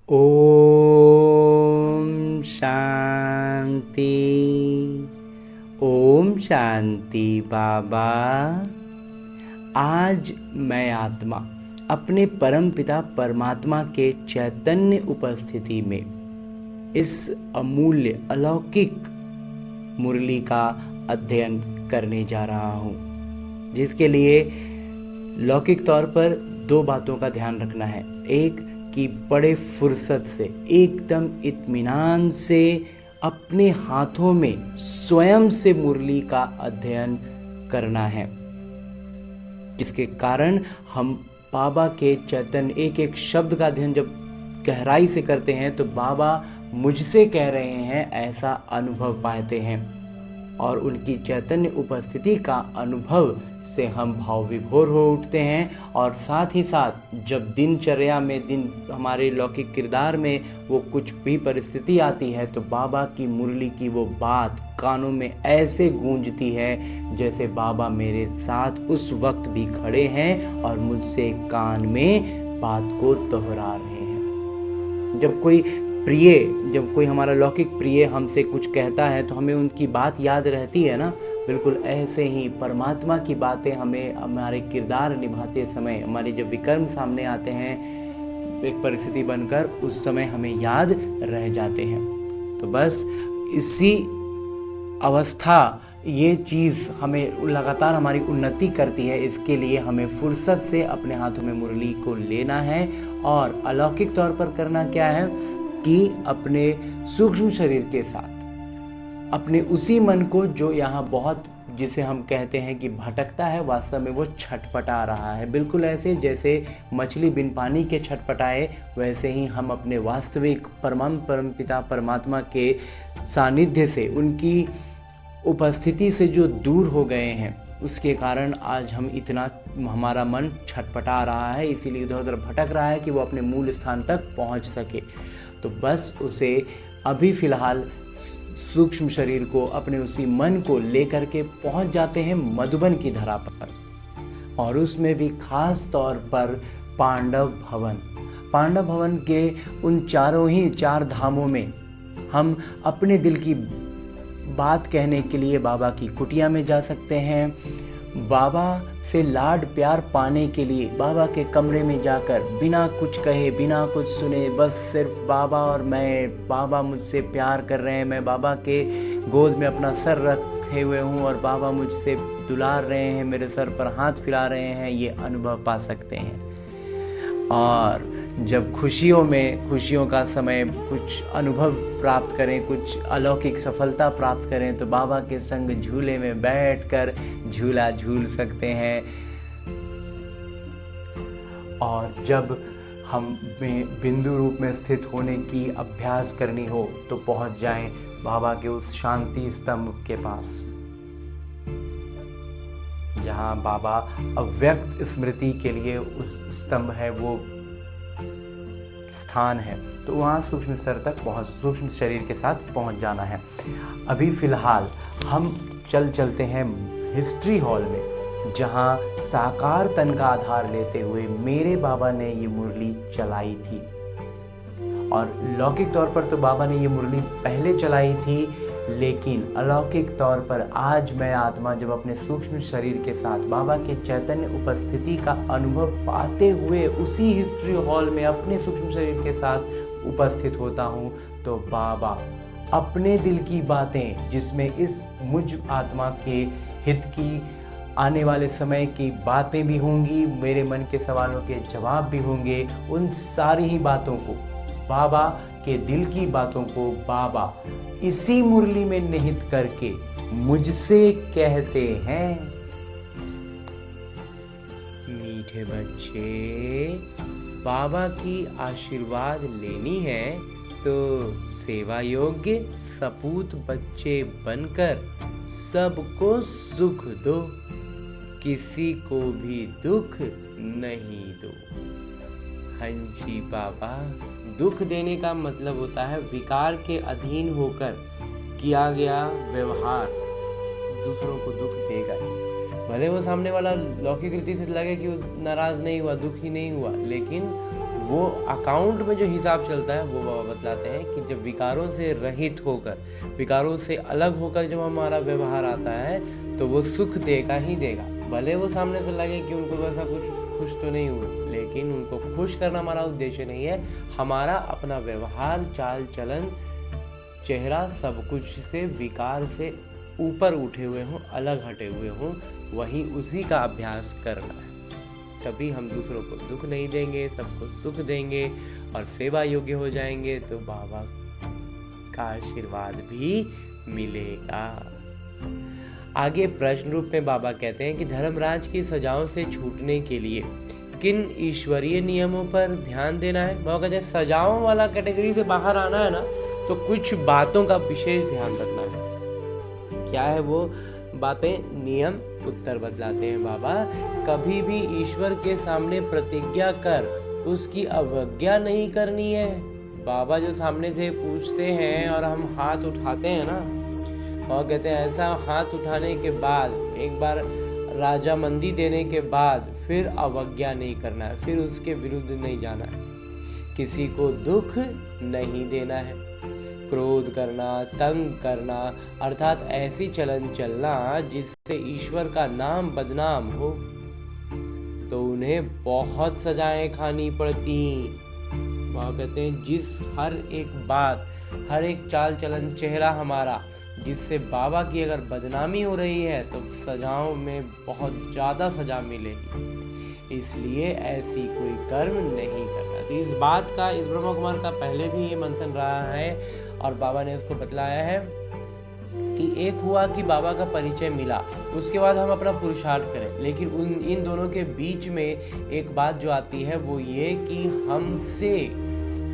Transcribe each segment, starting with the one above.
ओम शांति। ओम शांति बाबा। आज मैं आत्मा अपने परम पिता परमात्मा के चैतन्य उपस्थिति में इस अमूल्य अलौकिक मुरली का अध्ययन करने जा रहा हूँ, जिसके लिए लौकिक तौर पर दो बातों का ध्यान रखना है। एक कि बड़े फुर्सत से, एकदम इत्मीनान से अपने हाथों में स्वयं से मुरली का अध्ययन करना है, जिसके कारण हम बाबा के चैतन्य एक एक शब्द का अध्ययन जब गहराई से करते हैं तो बाबा मुझसे कह रहे हैं ऐसा अनुभव पाते हैं, और उनकी चैतन्य उपस्थिति का अनुभव से हम भाव विभोर हो उठते हैं। और साथ ही साथ जब दिनचर्या में हमारे लौकिक किरदार में वो कुछ भी परिस्थिति आती है तो बाबा की मुरली की वो बात कानों में ऐसे गूंजती है जैसे बाबा मेरे साथ उस वक्त भी खड़े हैं और मुझसे कान में बात को दोहरा रहे हैं। जब कोई हमारा लौकिक प्रिय हमसे कुछ कहता है तो हमें उनकी बात याद रहती है ना। बिल्कुल ऐसे ही परमात्मा की बातें हमें हमारे किरदार निभाते समय, हमारे जब विकर्म सामने आते हैं एक परिस्थिति बनकर, उस समय हमें याद रह जाते हैं। तो बस इसी अवस्था, ये चीज़ हमें लगातार हमारी उन्नति करती है। इसके लिए हमें फुर्सत से अपने हाथों में मुरली को लेना है और अलौकिक तौर पर करना क्या है कि अपने सूक्ष्म शरीर के साथ अपने उसी मन को जो यहाँ बहुत, जिसे हम कहते हैं कि भटकता है, वास्तव में वो छटपटा रहा है। बिल्कुल ऐसे जैसे मछली बिन पानी के छटपटाए, वैसे ही हम अपने वास्तविक परम पिता परमात्मा के सानिध्य से, उनकी उपस्थिति से जो दूर हो गए हैं, उसके कारण आज हमारा मन छटपटा रहा है, इसीलिए इधर उधर भटक रहा है कि वो अपने मूल स्थान तक पहुंच सके। तो बस उसे अभी फ़िलहाल सूक्ष्म शरीर को, अपने उसी मन को लेकर के पहुंच जाते हैं मधुबन की धरा पर, और उसमें भी खास तौर पर पांडव भवन के उन चार धामों में हम अपने दिल की बात कहने के लिए बाबा की कुटिया में जा सकते हैं। बाबा से लाड प्यार पाने के लिए बाबा के कमरे में जाकर बिना कुछ कहे, बिना कुछ सुने, बस सिर्फ बाबा और मैं, बाबा मुझसे प्यार कर रहे हैं, मैं बाबा के गोद में अपना सर रखे हुए हूँ और बाबा मुझसे दुलार रहे हैं, मेरे सर पर हाथ फिरा रहे हैं, ये अनुभव पा सकते हैं। और जब खुशियों का समय कुछ अनुभव प्राप्त करें, कुछ अलौकिक सफलता प्राप्त करें, तो बाबा के संग झूले में बैठकर झूला झूल सकते हैं। और जब हमें बिंदु रूप में स्थित होने की अभ्यास करनी हो तो पहुंच जाएं बाबा के उस शांति स्तंभ के पास, जहाँ बाबा अव्यक्त स्मृति के लिए उस स्तंभ है, वो स्थान है। तो वहाँ सूक्ष्म शरीर के साथ पहुँच जाना है। अभी फ़िलहाल हम चलते हैं हिस्ट्री हॉल में, जहाँ साकार तन का आधार लेते हुए मेरे बाबा ने ये मुरली चलाई थी। और लौकिक तौर पर तो बाबा ने ये मुरली पहले चलाई थी, लेकिन अलौकिक तौर पर आज मैं आत्मा जब अपने सूक्ष्म शरीर के साथ बाबा के चैतन्य उपस्थिति का अनुभव पाते हुए उसी हिस्ट्री हॉल में अपने सूक्ष्म शरीर के साथ उपस्थित होता हूँ, तो बाबा अपने दिल की बातें, जिसमें इस मुझ आत्मा के हित की, आने वाले समय की बातें भी होंगी, मेरे मन के सवालों के जवाब भी होंगे, उन सारी ही बातों को, बाबा के दिल की बातों को बाबा इसी मुरली में निहित करके मुझसे कहते हैं, मीठे बच्चे, बाबा की आशीर्वाद लेनी है तो सेवा योग्य सपूत बच्चे बनकर सबको सुख दो, किसी को भी दुख नहीं दो। हाँ जी बाबा, दुख देने का मतलब होता है विकार के अधीन होकर किया गया व्यवहार दूसरों को दुख देगा ही। भले वो सामने वाला लौकिक रीति से लगे कि वो नाराज नहीं हुआ, दुखी नहीं हुआ, लेकिन वो अकाउंट में जो हिसाब चलता है वो बाबा बतलाते हैं कि जब विकारों से रहित होकर, विकारों से अलग होकर जब हमारा व्यवहार आता है तो वो सुख देगा ही देगा। भले वो सामने से लगे कि उनको वैसा कुछ खुश तो नहीं हुए, लेकिन उनको खुश करना हमारा उद्देश्य नहीं है। हमारा अपना व्यवहार, चाल चलन, चेहरा सब कुछ से, विकार से ऊपर उठे हुए हों, अलग हटे हुए हों, वही उसी का अभ्यास करना है। तभी हम दूसरों को दुख नहीं देंगे, सबको सुख देंगे और सेवा योग्य हो जाएंगे, तो बाबा का आशीर्वाद भी मिलेगा। आगे प्रश्न रूप में बाबा कहते हैं कि धर्मराज की सजाओं से छूटने के लिए किन ईश्वरीय नियमों पर ध्यान देना है। बाबा कहते हैं सजाओं वाला कैटेगरी से बाहर आना है ना, तो कुछ बातों का विशेष ध्यान रखना है। क्या है वो बातें, नियम? उत्तर बतलाते हैं बाबा, कभी भी ईश्वर के सामने प्रतिज्ञा कर उसकी अवज्ञा नहीं करनी है। बाबा जो सामने से पूछते हैं और हम हाथ उठाते हैं ना, और कहते हैं ऐसा हाथ उठाने के बाद, एक बार राजामंदी देने के बाद फिर अवज्ञा नहीं करना है, फिर उसके विरुद्ध नहीं जाना है, किसी को दुख नहीं देना है, क्रोध करना, तंग करना, अर्थात ऐसी चलन चलना जिससे ईश्वर का नाम बदनाम हो, तो उन्हें बहुत सजाएं खानी पड़ती। वह कहते हैं जिस हर एक बात, हर एक चाल चलन, चेहरा हमारा जिससे बाबा की अगर बदनामी हो रही है तो सजाओं में बहुत ज़्यादा सजा मिलेगी। इसलिए ऐसी कोई कर्म नहीं करना। तो इस बात का, इस ब्रह्मा कुमार का पहले भी ये मंथन रहा है और बाबा ने उसको बतलाया है कि एक हुआ कि बाबा का परिचय मिला, उसके बाद हम अपना पुरुषार्थ करें, लेकिन इन दोनों के बीच में एक बात जो आती है वो ये कि हमसे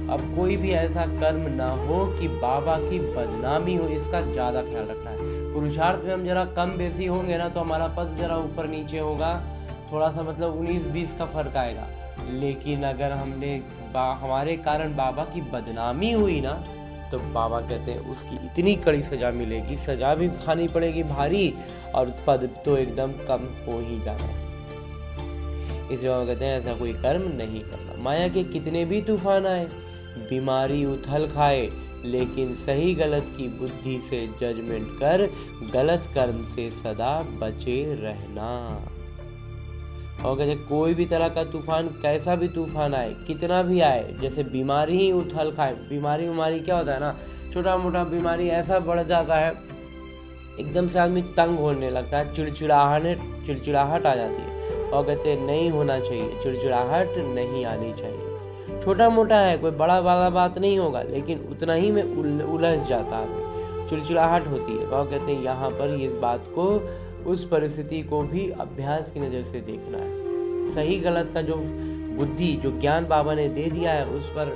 अब कोई भी ऐसा कर्म ना हो कि बाबा की बदनामी हो, इसका ज़्यादा ख्याल रखना है। पुरुषार्थ में हम जरा कम बेसी होंगे ना तो हमारा पद जरा ऊपर नीचे होगा, थोड़ा सा मतलब 19-20 का फर्क आएगा। लेकिन अगर हमारे कारण बाबा की बदनामी हुई ना, तो बाबा कहते हैं उसकी इतनी कड़ी सजा मिलेगी, सजा भी खानी पड़ेगी भारी, और पद तो एकदम कम हो ही जाना। इसलिए बाबा कहते हैं ऐसा कोई कर्म नहीं करना। माया के कितने भी तूफान आए, बीमारी उथल खाए, लेकिन सही गलत की बुद्धि से जजमेंट कर गलत कर्म से सदा बचे रहना। और कहते कोई भी तरह का तूफान, कैसा भी तूफान आए, कितना भी आए, जैसे बीमारी ही उथल खाए। बीमारी क्या होता है ना, छोटा मोटा बीमारी ऐसा बढ़ जाता है, एकदम से आदमी तंग होने लगता है, चिड़चिड़ाहट आ जाती है। और कहते नहीं होना चाहिए, चिड़चिड़ाहट नहीं आनी चाहिए। छोटा मोटा है, कोई बड़ा वाला बात नहीं होगा, लेकिन उतना ही में उलझ जाता है, चिड़चिड़ाहट होती है। वह कहते हैं यहाँ पर इस बात को, उस परिस्थिति को भी अभ्यास की नज़र से देखना है। सही गलत का जो बुद्धि, जो ज्ञान बाबा ने दे दिया है, उस पर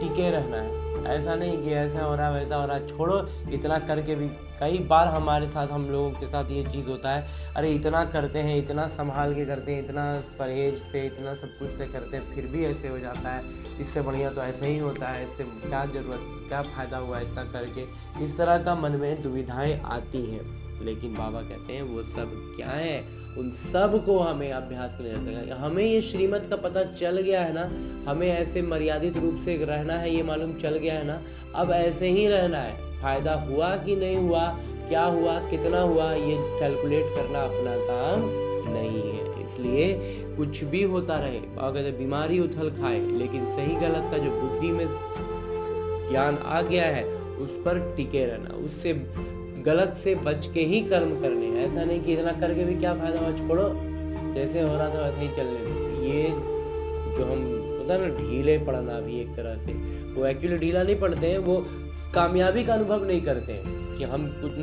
टिके रहना है। ऐसा नहीं कि ऐसा हो रहा वैसा हो रहा, छोड़ो। इतना करके भी कई बार हमारे साथ, हम लोगों के साथ ये चीज़ होता है, अरे इतना करते हैं, इतना संभाल के करते हैं, इतना परहेज से, इतना सब कुछ से करते हैं, फिर भी ऐसे हो जाता है। इससे बढ़िया तो ऐसे ही होता है, इससे क्या ज़रूरत, क्या फ़ायदा हुआ इतना करके। इस तरह का मन में दुविधाएं आती हैं, लेकिन बाबा कहते हैं वो सब क्या है, उन सब को हमें अभ्यास करने लगेगा। हमें ये श्रीमत का पता चल गया है ना, हमें ऐसे मर्यादित रूप से रहना है, ये मालूम चल गया है ना, अब ऐसे ही रहना है। फायदा हुआ कि नहीं हुआ, क्या हुआ, कितना हुआ, ये कैलकुलेट करना अपना काम नहीं है। इसलिए कुछ भी होता रहे, अगर बीमारी उथल खाए, लेकिन सही गलत का जो बुद्धि में ज्ञान आ गया है उस पर टिके रहना, उससे गलत से बच के ही कर्म करने। ऐसा नहीं कि इतना करके भी क्या फायदा हुआ, छोड़ो, जैसे हो रहा था वैसे ही चलने दो। ये जो हम होता है ना ढीले पड़ना, भी एक तरह से वो एक्चुअली ढीला नहीं पड़ते हैं, वो कामयाबी का अनुभव नहीं करते हैं कि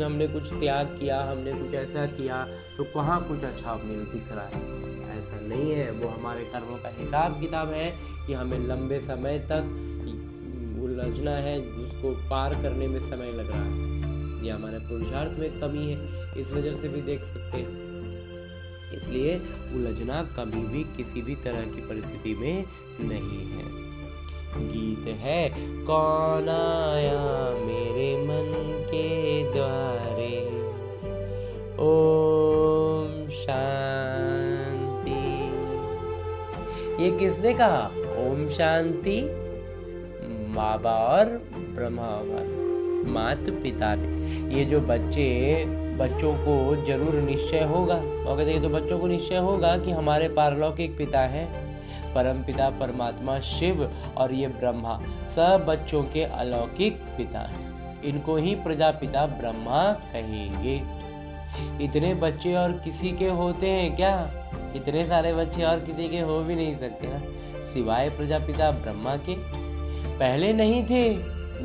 हमने कुछ त्याग किया, हमने कुछ ऐसा किया तो कहाँ कुछ अच्छा मिल दिख रहा है। ऐसा नहीं है, वो हमारे कर्मों का हिसाब किताब है कि हमें लंबे समय तक उलझना है, उसको पार करने में समय लग रहा है, या हमारे पुरुषार्थ में कमी है, इस वजह से भी देख सकते हैं। इसलिए उलझना कभी भी किसी भी तरह की परिस्थिति में नहीं है। गीत है, कौन आया मेरे मन के द्वारे, ओम शांति। ये किसने कहा? ओम ओम शांति। बाबा और ब्रह्मा माता पिता ने, ये जो बच्चों को जरूर निश्चय होगा, और कहते हैं तो बच्चों को निश्चय होगा कि हमारे पारलौकिक पिता हैं, परम पिता परमात्मा शिव और ये ब्रह्मा सब बच्चों के अलौकिक पिता हैं। इनको ही प्रजापिता ब्रह्मा कहेंगे। इतने बच्चे और किसी के होते हैं क्या? इतने सारे बच्चे और किसी के हो भी नहीं सकते ना, सिवाय प्रजापिता ब्रह्मा के। पहले नहीं थे,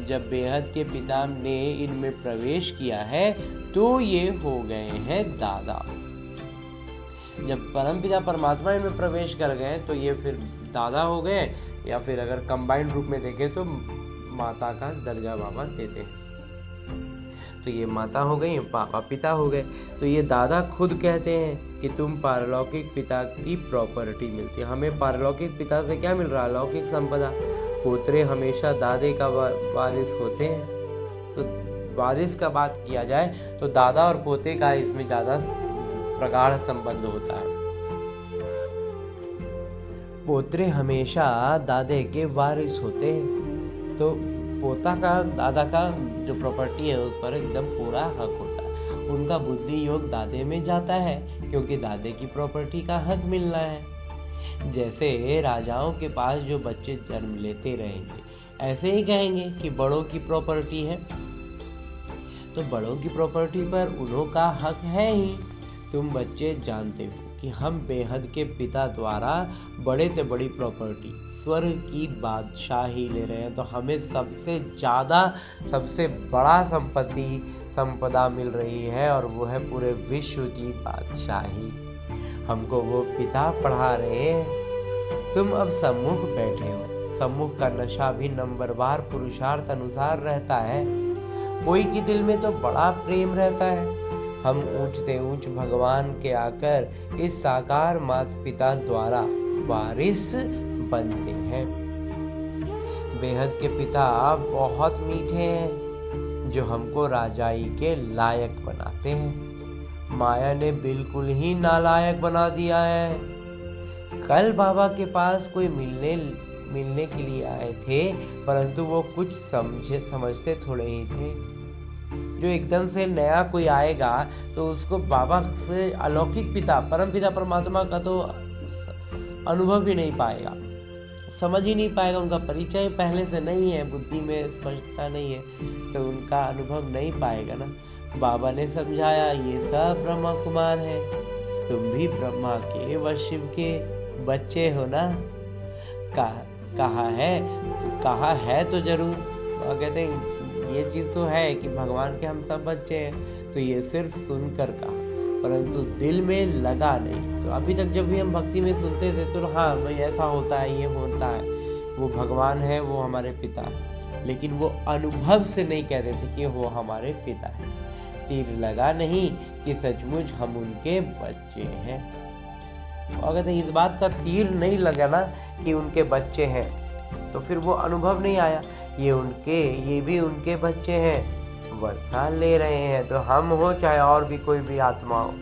जब बेहद के पिता ने इनमें प्रवेश किया है तो ये हो गए हैं दादा। जब परमपिता परमात्मा इनमें प्रवेश कर गए तो ये फिर दादा हो गए, या फिर अगर कंबाइंड रूप में देखें तो माता का दर्जा बाबा देते हैं। तो ये माता हो गई, पापा पिता हो गए। तो ये दादा खुद कहते हैं कि तुम पारलौकिक पिता की प्रॉपर्टी मिलती है। हमें पारलौकिक पिता से क्या मिल रहा है? अलौकिक संपदा। पोतरे हमेशा दादे का वारिस होते हैं। तो वारिस का बात किया जाए तो दादा और पोते का इसमें ज़्यादा प्रगाढ़ संबंध होता है। पोतरे हमेशा दादे के वारिस होते हैं, तो पोता का दादा का जो प्रॉपर्टी है उस पर एकदम पूरा हक होता है। उनका बुद्धि योग दादे में जाता है क्योंकि दादे की प्रॉपर्टी का हक मिलना है। जैसे राजाओं के पास जो बच्चे जन्म लेते रहेंगे, ऐसे ही कहेंगे कि बड़ों की प्रॉपर्टी है, तो बड़ों की प्रॉपर्टी पर उन्हों का हक है ही। तुम बच्चे जानते हो कि हम बेहद के पिता द्वारा बड़े से बड़ी प्रॉपर्टी स्वर्ग की बादशाही ले रहे हैं, तो हमें सबसे ज़्यादा सबसे बड़ा संपदा मिल रही है, और वो है पूरे विश्व की बादशाही। हमको वो पिता पढ़ा रहे हैं। तुम अब सम्मुख बैठे हो। सम्मुख का नशा भी नंबरवार पुरुषार्थ अनुसार रहता है। कोई के दिल में तो बड़ा प्रेम रहता है। हम ऊंचते ऊंच भगवान के आकर इस साकार माता पिता द्वारा वारिस बनते हैं। बेहद के पिता बहुत मीठे हैं, जो हमको राजाई के लायक बनाते हैं। माया ने बिल्कुल ही नालायक बना दिया है। कल बाबा के पास कोई मिलने के लिए आए थे, परंतु वो कुछ समझते थोड़े ही थे। जो एकदम से नया कोई आएगा तो उसको बाबा से अलौकिक पिता परम पिता परमात्मा का तो अनुभव ही नहीं पाएगा, समझ ही नहीं पाएगा। उनका परिचय पहले से नहीं है, बुद्धि में स्पष्टता नहीं है, तो उनका अनुभव नहीं पाएगा ना। बाबा ने समझाया, ये सब ब्रह्मा कुमार है, तुम भी ब्रह्मा के व शिव के बच्चे हो ना। कहा है तो जरूर। कहते हैं ये चीज़ तो है कि भगवान के हम सब बच्चे हैं, तो ये सिर्फ सुनकर कहा, परंतु दिल में लगा नहीं। तो अभी तक जब भी हम भक्ति में सुनते थे तो हाँ भाई ऐसा होता है, ये होता है, वो भगवान है, वो हमारे पिता है, लेकिन वो अनुभव से नहीं कहते थे कि वो हमारे पिता है। तीर लगा नहीं कि सचमुच हम उनके बच्चे हैं। और कहते हैं इस बात का तीर नहीं लगा ना कि उनके बच्चे हैं, तो फिर वो अनुभव नहीं आया। ये भी उनके बच्चे हैं, वर्षा ले रहे हैं, तो हम हो चाहे और भी कोई भी आत्मा हो,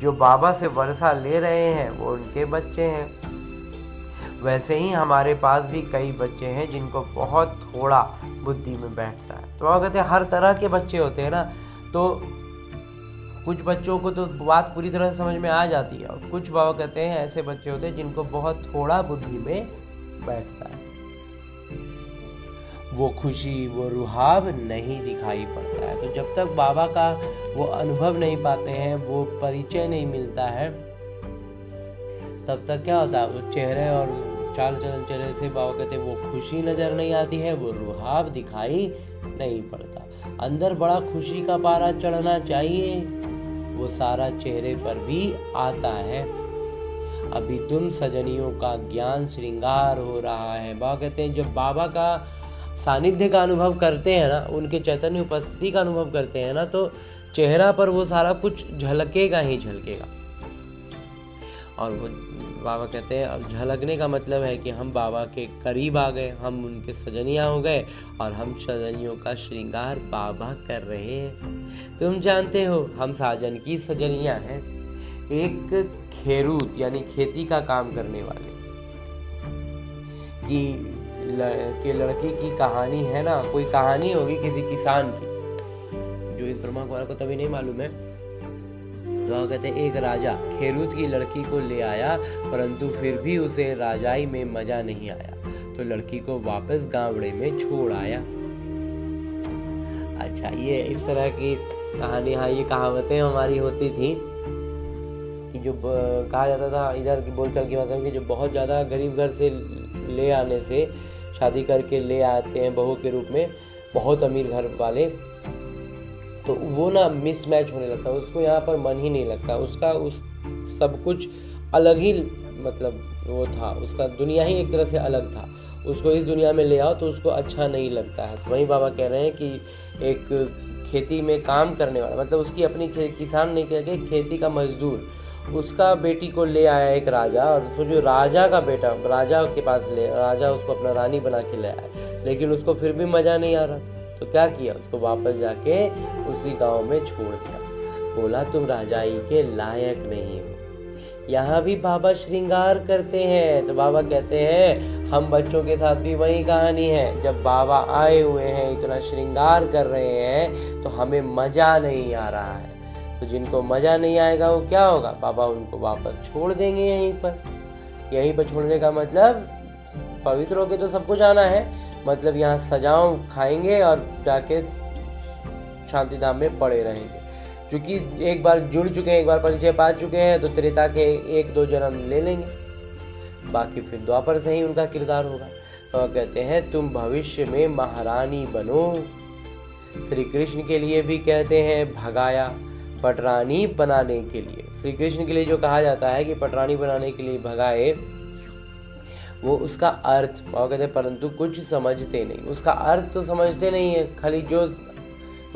जो बाबा से वर्षा ले रहे हैं वो उनके बच्चे हैं। वैसे ही हमारे पास भी कई बच्चे हैं जिनको बहुत थोड़ा बुद्धि में बैठता है। तो कहते हैं हर तरह के बच्चे होते हैं ना, तो कुछ बच्चों को तो बात पूरी तरह समझ में आ जाती है, और कुछ बाबा कहते हैं ऐसे बच्चे होते हैं जिनको बहुत थोड़ा बुद्धि में बैठता है। वो खुशी, वो रुहाब नहीं दिखाई पड़ता है। तो जब तक बाबा का वो अनुभव नहीं पाते हैं, वो परिचय नहीं मिलता है, तब तक क्या होता है, वो चेहरे और चाल चलन चेहरे से बाबा कहते हैं वो खुशी नज़र नहीं आती है, वो रुहाब दिखाई नहीं पड़ता। अंदर बड़ा खुशी का पारा चढ़ना चाहिए, वो सारा चेहरे पर भी आता है। अभी तुम सजनियों का ज्ञान श्रृंगार हो रहा है। बाबा कहते हैं जब बाबा का सानिध्य का अनुभव करते हैं ना, उनके चैतन्य उपस्थिति का अनुभव करते हैं ना, तो चेहरा पर वो सारा कुछ झलकेगा ही झलकेगा। और वो बाबा कहते हैं अब झलकने का मतलब है कि हम बाबा के करीब आ गए, हम उनके सजनिया हो गए, और हम सजनियों का श्रृंगार बाबा कर रहे हैं। तुम जानते हो हम साजन की सजनिया हैं। एक खेरूत यानी खेती का काम करने वाले, कि लड़की की कहानी है ना, कोई कहानी होगी किसी किसान की, जो इस ब्रह्मा कुमार को तभी नहीं मालूम है। तो कहते हैं एक राजा खेरूत की लड़की को ले आया, परंतु फिर भी उसे राजाई में मजा नहीं आया, तो लड़की को वापस गावड़े में छोड़ आया। अच्छा, ये इस तरह की कहानी, हाँ ये कहावतें हमारी होती थी कि जो कहा जाता था इधर की बोलचाल की भाषा में कि जो बहुत ज़्यादा गरीब घर से ले आने से, शादी करके ले आते हैं बहू के रूप में बहुत अमीर घर वाले, तो वो ना मिसमैच होने लगता है, उसको यहाँ पर मन ही नहीं लगता, उसका उस सब कुछ अलग ही मतलब वो था, उसका दुनिया ही एक तरह से अलग था, उसको इस दुनिया में ले आओ तो उसको अच्छा नहीं लगता है। तो वहीं बाबा कह रहे हैं कि एक खेती में काम करने वाला, मतलब उसकी अपनी किसान नहीं कह के खेती का मजदूर, उसका बेटी को ले आया एक राजा, और सोचो राजा का बेटा राजा के पास राजा उसको अपना रानी बना के ले आया, लेकिन उसको फिर भी मज़ा नहीं आ रहा था, तो क्या किया, उसको वापस जाके उसी गांव में छोड़ दिया, बोला तुम राजाई के लायक नहीं हो। यहाँ भी बाबा श्रृंगार करते हैं, तो बाबा कहते हैं हम बच्चों के साथ भी वही कहानी है, जब बाबा आए हुए हैं इतना श्रृंगार कर रहे हैं तो हमें मज़ा नहीं आ रहा है, तो जिनको मज़ा नहीं आएगा वो क्या होगा, बाबा उनको वापस छोड़ देंगे यहीं पर छोड़ने का मतलब पवित्र होके तो सब कुछ आना है, मतलब यहाँ सजाओ खाएंगे और जाके शांति धाम में पड़े रहेंगे, क्योंकि एक बार जुड़ चुके हैं, एक बार परिचय पा चुके हैं, तो त्रेता के 1-2 जन्म ले लेंगे, बाकी फिर द्वापर से ही उनका किरदार होगा। तो कहते हैं तुम भविष्य में महारानी बनो। श्री कृष्ण के लिए भी कहते हैं भगाया पटरानी बनाने के लिए, श्री कृष्ण के लिए जो कहा जाता है कि पटरानी बनाने के लिए भगाए, वो उसका अर्थ और कहते हैं परंतु कुछ समझते नहीं, उसका अर्थ तो समझते नहीं है, खाली जो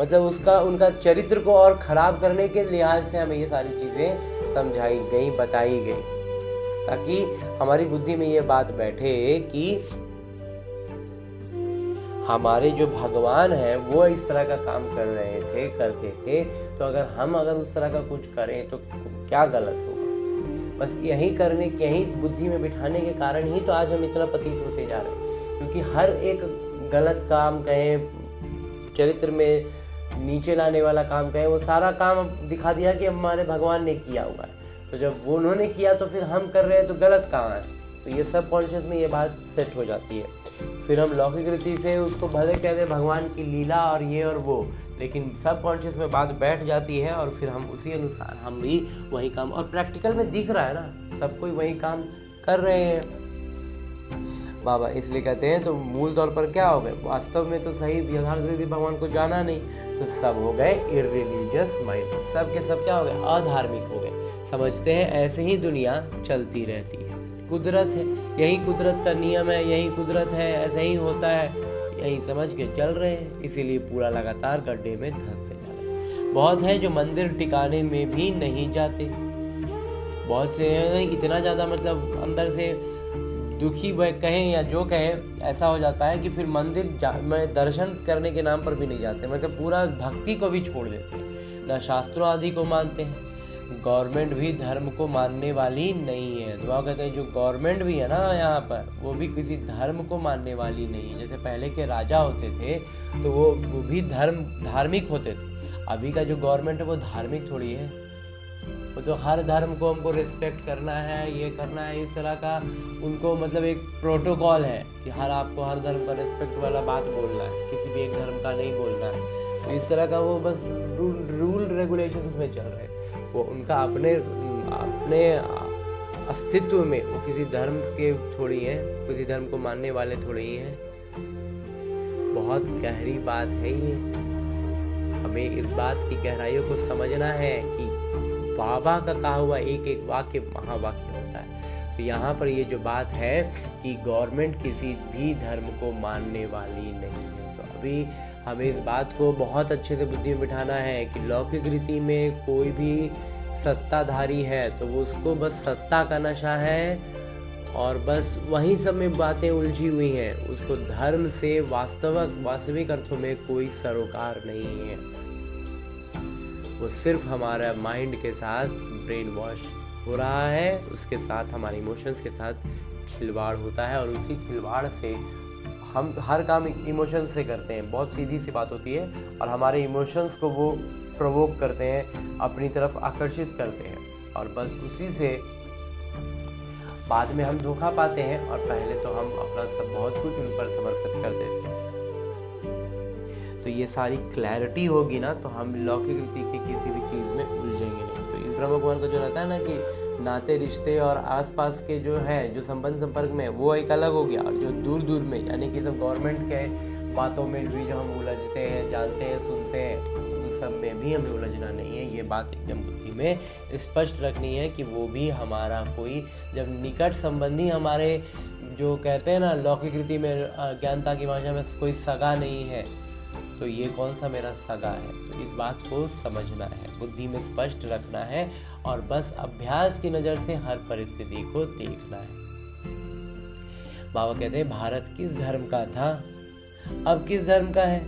मतलब उसका उनका चरित्र को और ख़राब करने के लिहाज से हमें ये सारी चीज़ें समझाई गई, बताई गई, ताकि हमारी बुद्धि में ये बात बैठे कि हमारे जो भगवान हैं वो इस तरह का काम करते थे, तो अगर उस तरह का कुछ करें तो क्या गलत होगा। बस यही बुद्धि में बिठाने के कारण ही तो आज हम इतना पतित होते जा रहे हैं, क्योंकि हर एक गलत काम कहें, चरित्र में नीचे लाने वाला काम कहें, वो सारा काम दिखा दिया कि हमारे भगवान ने किया हुआ है, तो जब वो उन्होंने किया तो फिर हम कर रहे हैं तो गलत कहाँ है, तो ये सब कॉन्शियस में ये बात सेट हो जाती है। फिर हम लौकिक रीति से उसको भले कहते हैं भगवान की लीला और ये और वो, लेकिन सब कॉन्शियस में बात बैठ जाती है और फिर हम उसी अनुसार हम भी वही काम, और प्रैक्टिकल में दिख रहा है ना, सब कोई वही काम कर रहे हैं बाबा, इसलिए कहते हैं। तो मूल तौर पर क्या हो गए, वास्तव में तो सही यथार्थ रीति भगवान को जाना नहीं, तो सब हो गए इररिलीजियस माइंड, सब के सब क्या हो गए, अधार्मिक हो गए, समझते हैं ऐसे ही दुनिया चलती रहती है, कुदरत है, यही कुदरत का नियम है, यही कुदरत है, ऐसे ही होता है, यही समझ के चल रहे हैं, इसीलिए पूरा लगातार गड्ढे में धंसते जा रहे हैं। बहुत है जो मंदिर टिकाने में भी नहीं जाते, बहुत से इतना ज़्यादा मतलब अंदर से दुखी कहें या जो कहें, ऐसा हो जाता है कि फिर मंदिर में दर्शन करने के नाम पर भी नहीं जाते, मतलब पूरा भक्ति को भी छोड़ देते हैं, ना शास्त्रों आदि को मानते हैं। गवर्नमेंट भी धर्म को मानने वाली नहीं है, तो कहते हैं जो गवर्नमेंट भी है ना यहाँ पर, वो भी किसी धर्म को मानने वाली नहीं है। जैसे पहले के राजा होते थे तो वो भी धार्मिक होते थे, अभी का जो गवर्नमेंट है वो धार्मिक थोड़ी है, वो तो हर धर्म को हमको रिस्पेक्ट करना है, ये करना है, इस तरह का उनको मतलब एक प्रोटोकॉल है कि आपको हर धर्म का रिस्पेक्ट वाला बात बोलना है, किसी भी एक धर्म का नहीं बोलना है, तो इस तरह का वो बस रूल रेगुलेशंस में चल रहे हैं, वो उनका अपने अस्तित्व में वो किसी धर्म के थोड़ी है, किसी धर्म को मानने वाले थोड़ी ही हैं। बहुत गहरी बात है ये, हमें इस बात की गहराइयों को समझना है कि बाबा का कहा हुआ एक एक वाक्य महावाक्य होता है। तो यहाँ पर ये जो बात है कि गवर्नमेंट किसी भी धर्म को मानने वाली नहीं है, तो अभी हमें इस बात को बहुत अच्छे से बुद्धि में बिठाना है कि लौकिक रीति में कोई भी सत्ताधारी है तो वो उसको बस सत्ता का नशा है और बस वही सब में बातें उलझी हुई हैं, उसको धर्म से वास्तविक अर्थों में कोई सरोकार नहीं है, वो सिर्फ हमारा माइंड के साथ ब्रेन वॉश हो रहा है, उसके साथ हमारे इमोशंस के साथ खिलवाड़ होता है और उसी खिलवाड़ से हम हर काम इमोशंस से करते हैं। बहुत सीधी सी बात होती है और हमारे इमोशंस को वो प्रोवोक करते हैं, अपनी तरफ आकर्षित करते हैं और बस उसी से बाद में हम धोखा पाते हैं और पहले तो हम अपना सब बहुत कुछ उन पर समर्पित कर देते हैं। तो ये सारी क्लैरिटी होगी ना तो हम लौकिक रीति के किसी भी चीज़ में उलझेंगे नहीं। तो इस ब्रह्म कुमार का जो रहता है ना कि नाते रिश्ते और आसपास के जो हैं जो संबंध संपर्क में वो एक अलग हो गया, और जो दूर दूर में यानी कि सब गवर्नमेंट के बातों में भी जो हम उलझते हैं, जानते हैं, सुनते हैं, उन सब में भी हमें उलझना नहीं है। ये बात एकदम बुद्धि में स्पष्ट रखनी है कि वो भी हमारा कोई जब निकट संबंधी हमारे जो कहते हैं ना लौकिक रीति में ज्ञानता की भाषा में कोई सगा नहीं है तो ये कौन सा मेरा सगा है। तो इस बात को समझना है, बुद्धि में स्पष्ट रखना है और बस अभ्यास की नज़र से हर परिस्थिति को देखना है। बाबा कहते हैं भारत किस धर्म का था, अब किस धर्म का है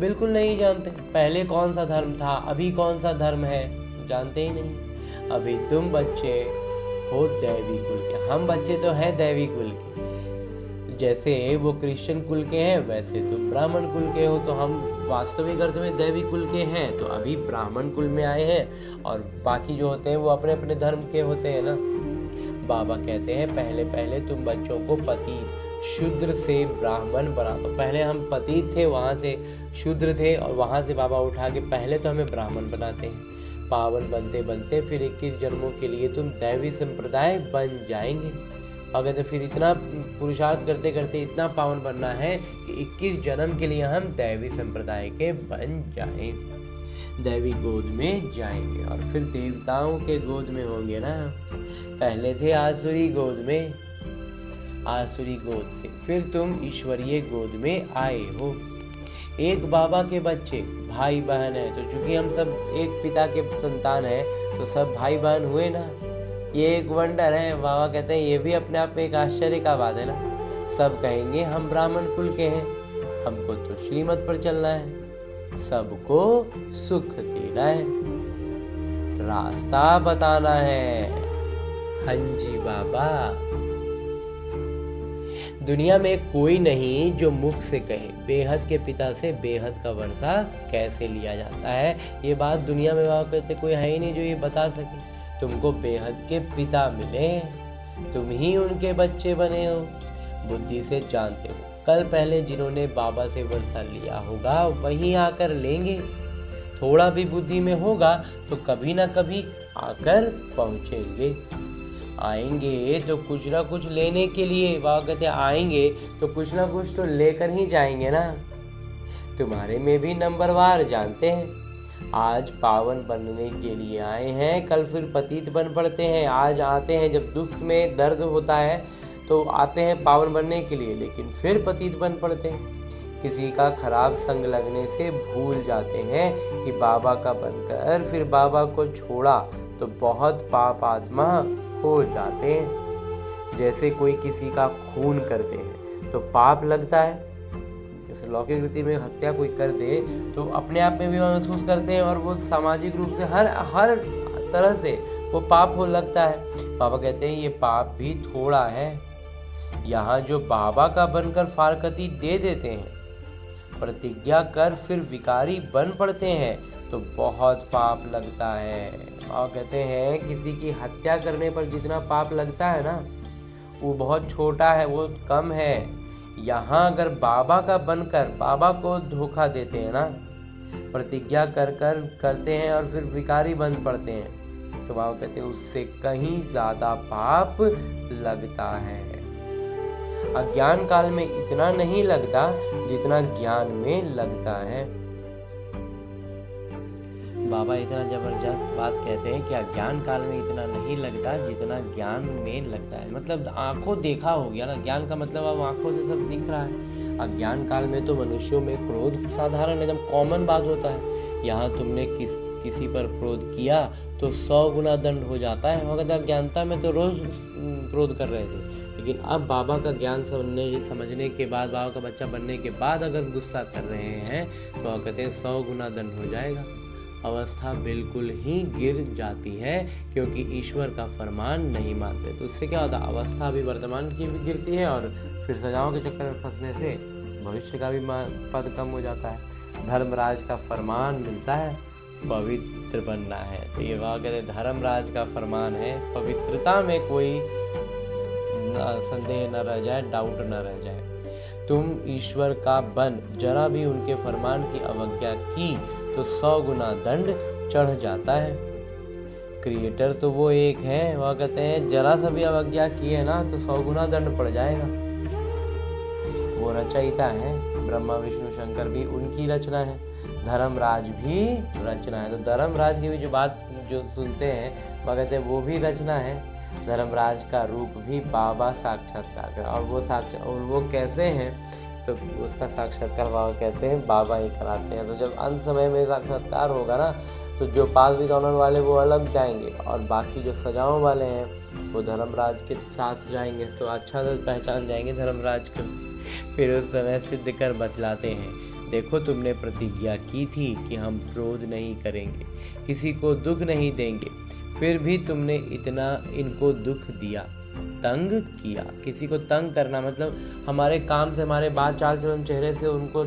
बिल्कुल नहीं जानते। पहले कौन सा धर्म था, अभी कौन सा धर्म है जानते ही नहीं। अभी तुम बच्चे हो दैवी कुल के, हम बच्चे तो हैं दैवी कुल के। जैसे वो क्रिश्चियन कुल के हैं वैसे तुम ब्राह्मण कुल के हो, तो हम वास्तविक अर्थ में दैवी कुल के हैं तो अभी ब्राह्मण कुल में आए हैं और बाकी जो होते हैं वो अपने अपने धर्म के होते हैं ना। बाबा कहते हैं पहले पहले तुम बच्चों को पतित शूद्र से ब्राह्मण बना दो। पहले हम पतित थे, वहाँ से शूद्र थे और वहाँ से बाबा उठा के पहले तो हमें ब्राह्मण बनाते हैं। पावन बनते बनते फिर 21 जन्मों के लिए तुम दैवी संप्रदाय बन जाएंगे। अगर तो फिर इतना पुरुषार्थ करते करते इतना पावन बनना है कि 21 जन्म के लिए हम दैवी संप्रदाय के बन जाएं, दैवी गोद में जाएंगे और फिर देवताओं के गोद में होंगे ना। पहले थे आसुरी गोद में, आसुरी गोद से फिर तुम ईश्वरीय गोद में आए हो। एक बाबा के बच्चे भाई बहन है तो चूंकि हम सब एक पिता के संतान है तो सब भाई बहन हुए ना। ये एक वंडर है। बाबा कहते हैं ये भी अपने आप में एक आश्चर्य का बात है ना। सब कहेंगे हम ब्राह्मण कुल के हैं, हमको तो श्रीमत पर चलना है, सबको सुख देना है, रास्ता बताना है। हाँ जी बाबा, दुनिया में कोई नहीं जो मुख से कहे बेहद के पिता से बेहद का वर्षा कैसे लिया जाता है। ये बात दुनिया में बाबा कहते कोई है ही नहीं जो ये बता सके। तुमको बेहद के पिता मिले, तुम ही उनके बच्चे बने हो, बुद्धि से जानते हो। कल पहले जिन्होंने बाबा से वर्षा लिया होगा वहीं आकर लेंगे। थोड़ा भी बुद्धि में होगा तो कभी ना कभी आकर पहुँचेंगे। आएंगे तो कुछ ना कुछ लेने के लिए। बाबा कहते आएंगे तो कुछ ना कुछ तो लेकर ही जाएंगे ना। तुम्हारे में भी नंबरवार जानते हैं। आज पावन बनने के लिए आए हैं, कल फिर पतित बन पड़ते हैं। आज आते हैं जब दुख में दर्द होता है तो आते हैं पावन बनने के लिए, लेकिन फिर पतित बन पड़ते हैं। किसी का खराब संग लगने से भूल जाते हैं कि बाबा का बनकर फिर बाबा को छोड़ा तो बहुत पाप आत्मा हो जाते हैं। जैसे कोई किसी का खून करते हैं तो पाप लगता है। जैसे लौकिक रीति में हत्या कोई कर दे तो अपने आप में भी महसूस करते हैं और वो सामाजिक रूप से हर तरह से वो पाप हो लगता है। बाबा कहते हैं ये पाप भी थोड़ा है। यहाँ जो बाबा का बनकर फारकती दे देते हैं, प्रतिज्ञा कर फिर विकारी बन पड़ते हैं तो बहुत पाप लगता है। बाबा कहते हैं किसी की हत्या करने पर जितना पाप लगता है ना वो बहुत छोटा है, वो कम है। यहाँ अगर बाबा का बनकर बाबा को धोखा देते हैं ना, प्रतिज्ञा करते हैं और फिर विकारी बन पड़ते हैं तो बाबा कहते हैं उससे कहीं ज़्यादा पाप लगता है। अज्ञान काल में इतना नहीं लगता जितना ज्ञान में लगता है। बाबा इतना जबरदस्त बात कहते हैं कि अज्ञान काल में इतना नहीं लगता जितना ज्ञान में लगता है। मतलब आंखों देखा हो गया ना, ज्ञान का मतलब अब आंखों से सब दिख रहा है। अज्ञान काल में तो मनुष्यों में क्रोध साधारण एकदम कॉमन बात होता है। यहाँ तुमने किसी पर क्रोध किया तो 100 गुना दंड हो जाता है। मगर अज्ञानता में तो रोज क्रोध कर रहे थे, लेकिन अब बाबा का ज्ञान समझने के बाद, बाबा का बच्चा बनने के बाद अगर गुस्सा कर रहे हैं तो कहते हैं 100 गुना दंड हो जाएगा। अवस्था बिल्कुल ही गिर जाती है, क्योंकि ईश्वर का फरमान नहीं मानते। तो उससे क्या होता है, अवस्था भी वर्तमान की भी गिरती है और फिर सजाओं के चक्कर में फंसने से भविष्य का भी पद कम हो जाता है। धर्मराज का फरमान मिलता है, पवित्र बनना है। तो ये वहाँ कहते हैं धर्मराज का फरमान है, पवित्रता में कोई संदेह न रह जाए, डाउट न रह जाए। तुम ईश्वर का बन जरा भी उनके फरमान की अवज्ञा की तो 100 गुना दंड चढ़ जाता है। क्रिएटर तो वो एक है, वह कहते हैं जरा सा भी अवज्ञा की है ना तो 100 गुना दंड पड़ जाएगा। वो रचयिता है, ब्रह्मा विष्णु शंकर भी उनकी रचना है, धर्मराज भी रचना है। तो धर्मराज की भी जो बात जो सुनते हैं वह कहते हैं वो भी रचना है। धर्मराज का रूप भी बाबा साक्षात्कार कर, और वो कैसे हैं तो उसका साक्षात्कार बाबा कहते हैं बाबा ही कराते हैं। तो जब अंत समय में साक्षात्कार होगा ना तो जो पास विद ऑनर वाले वो अलग जाएंगे और बाकी जो सजाओं वाले हैं वो धर्मराज के साथ जाएंगे। तो अच्छा तो पहचान जाएंगे धर्मराज को। फिर उस समय सिद्ध कर बतलाते हैं, देखो तुमने प्रतिज्ञा की थी कि हम क्रोध नहीं करेंगे, किसी को दुख नहीं देंगे, फिर भी तुमने इतना इनको दुख दिया, तंग किया। किसी को तंग करना मतलब हमारे काम से, हमारे बात चाल चलन चेहरे से उनको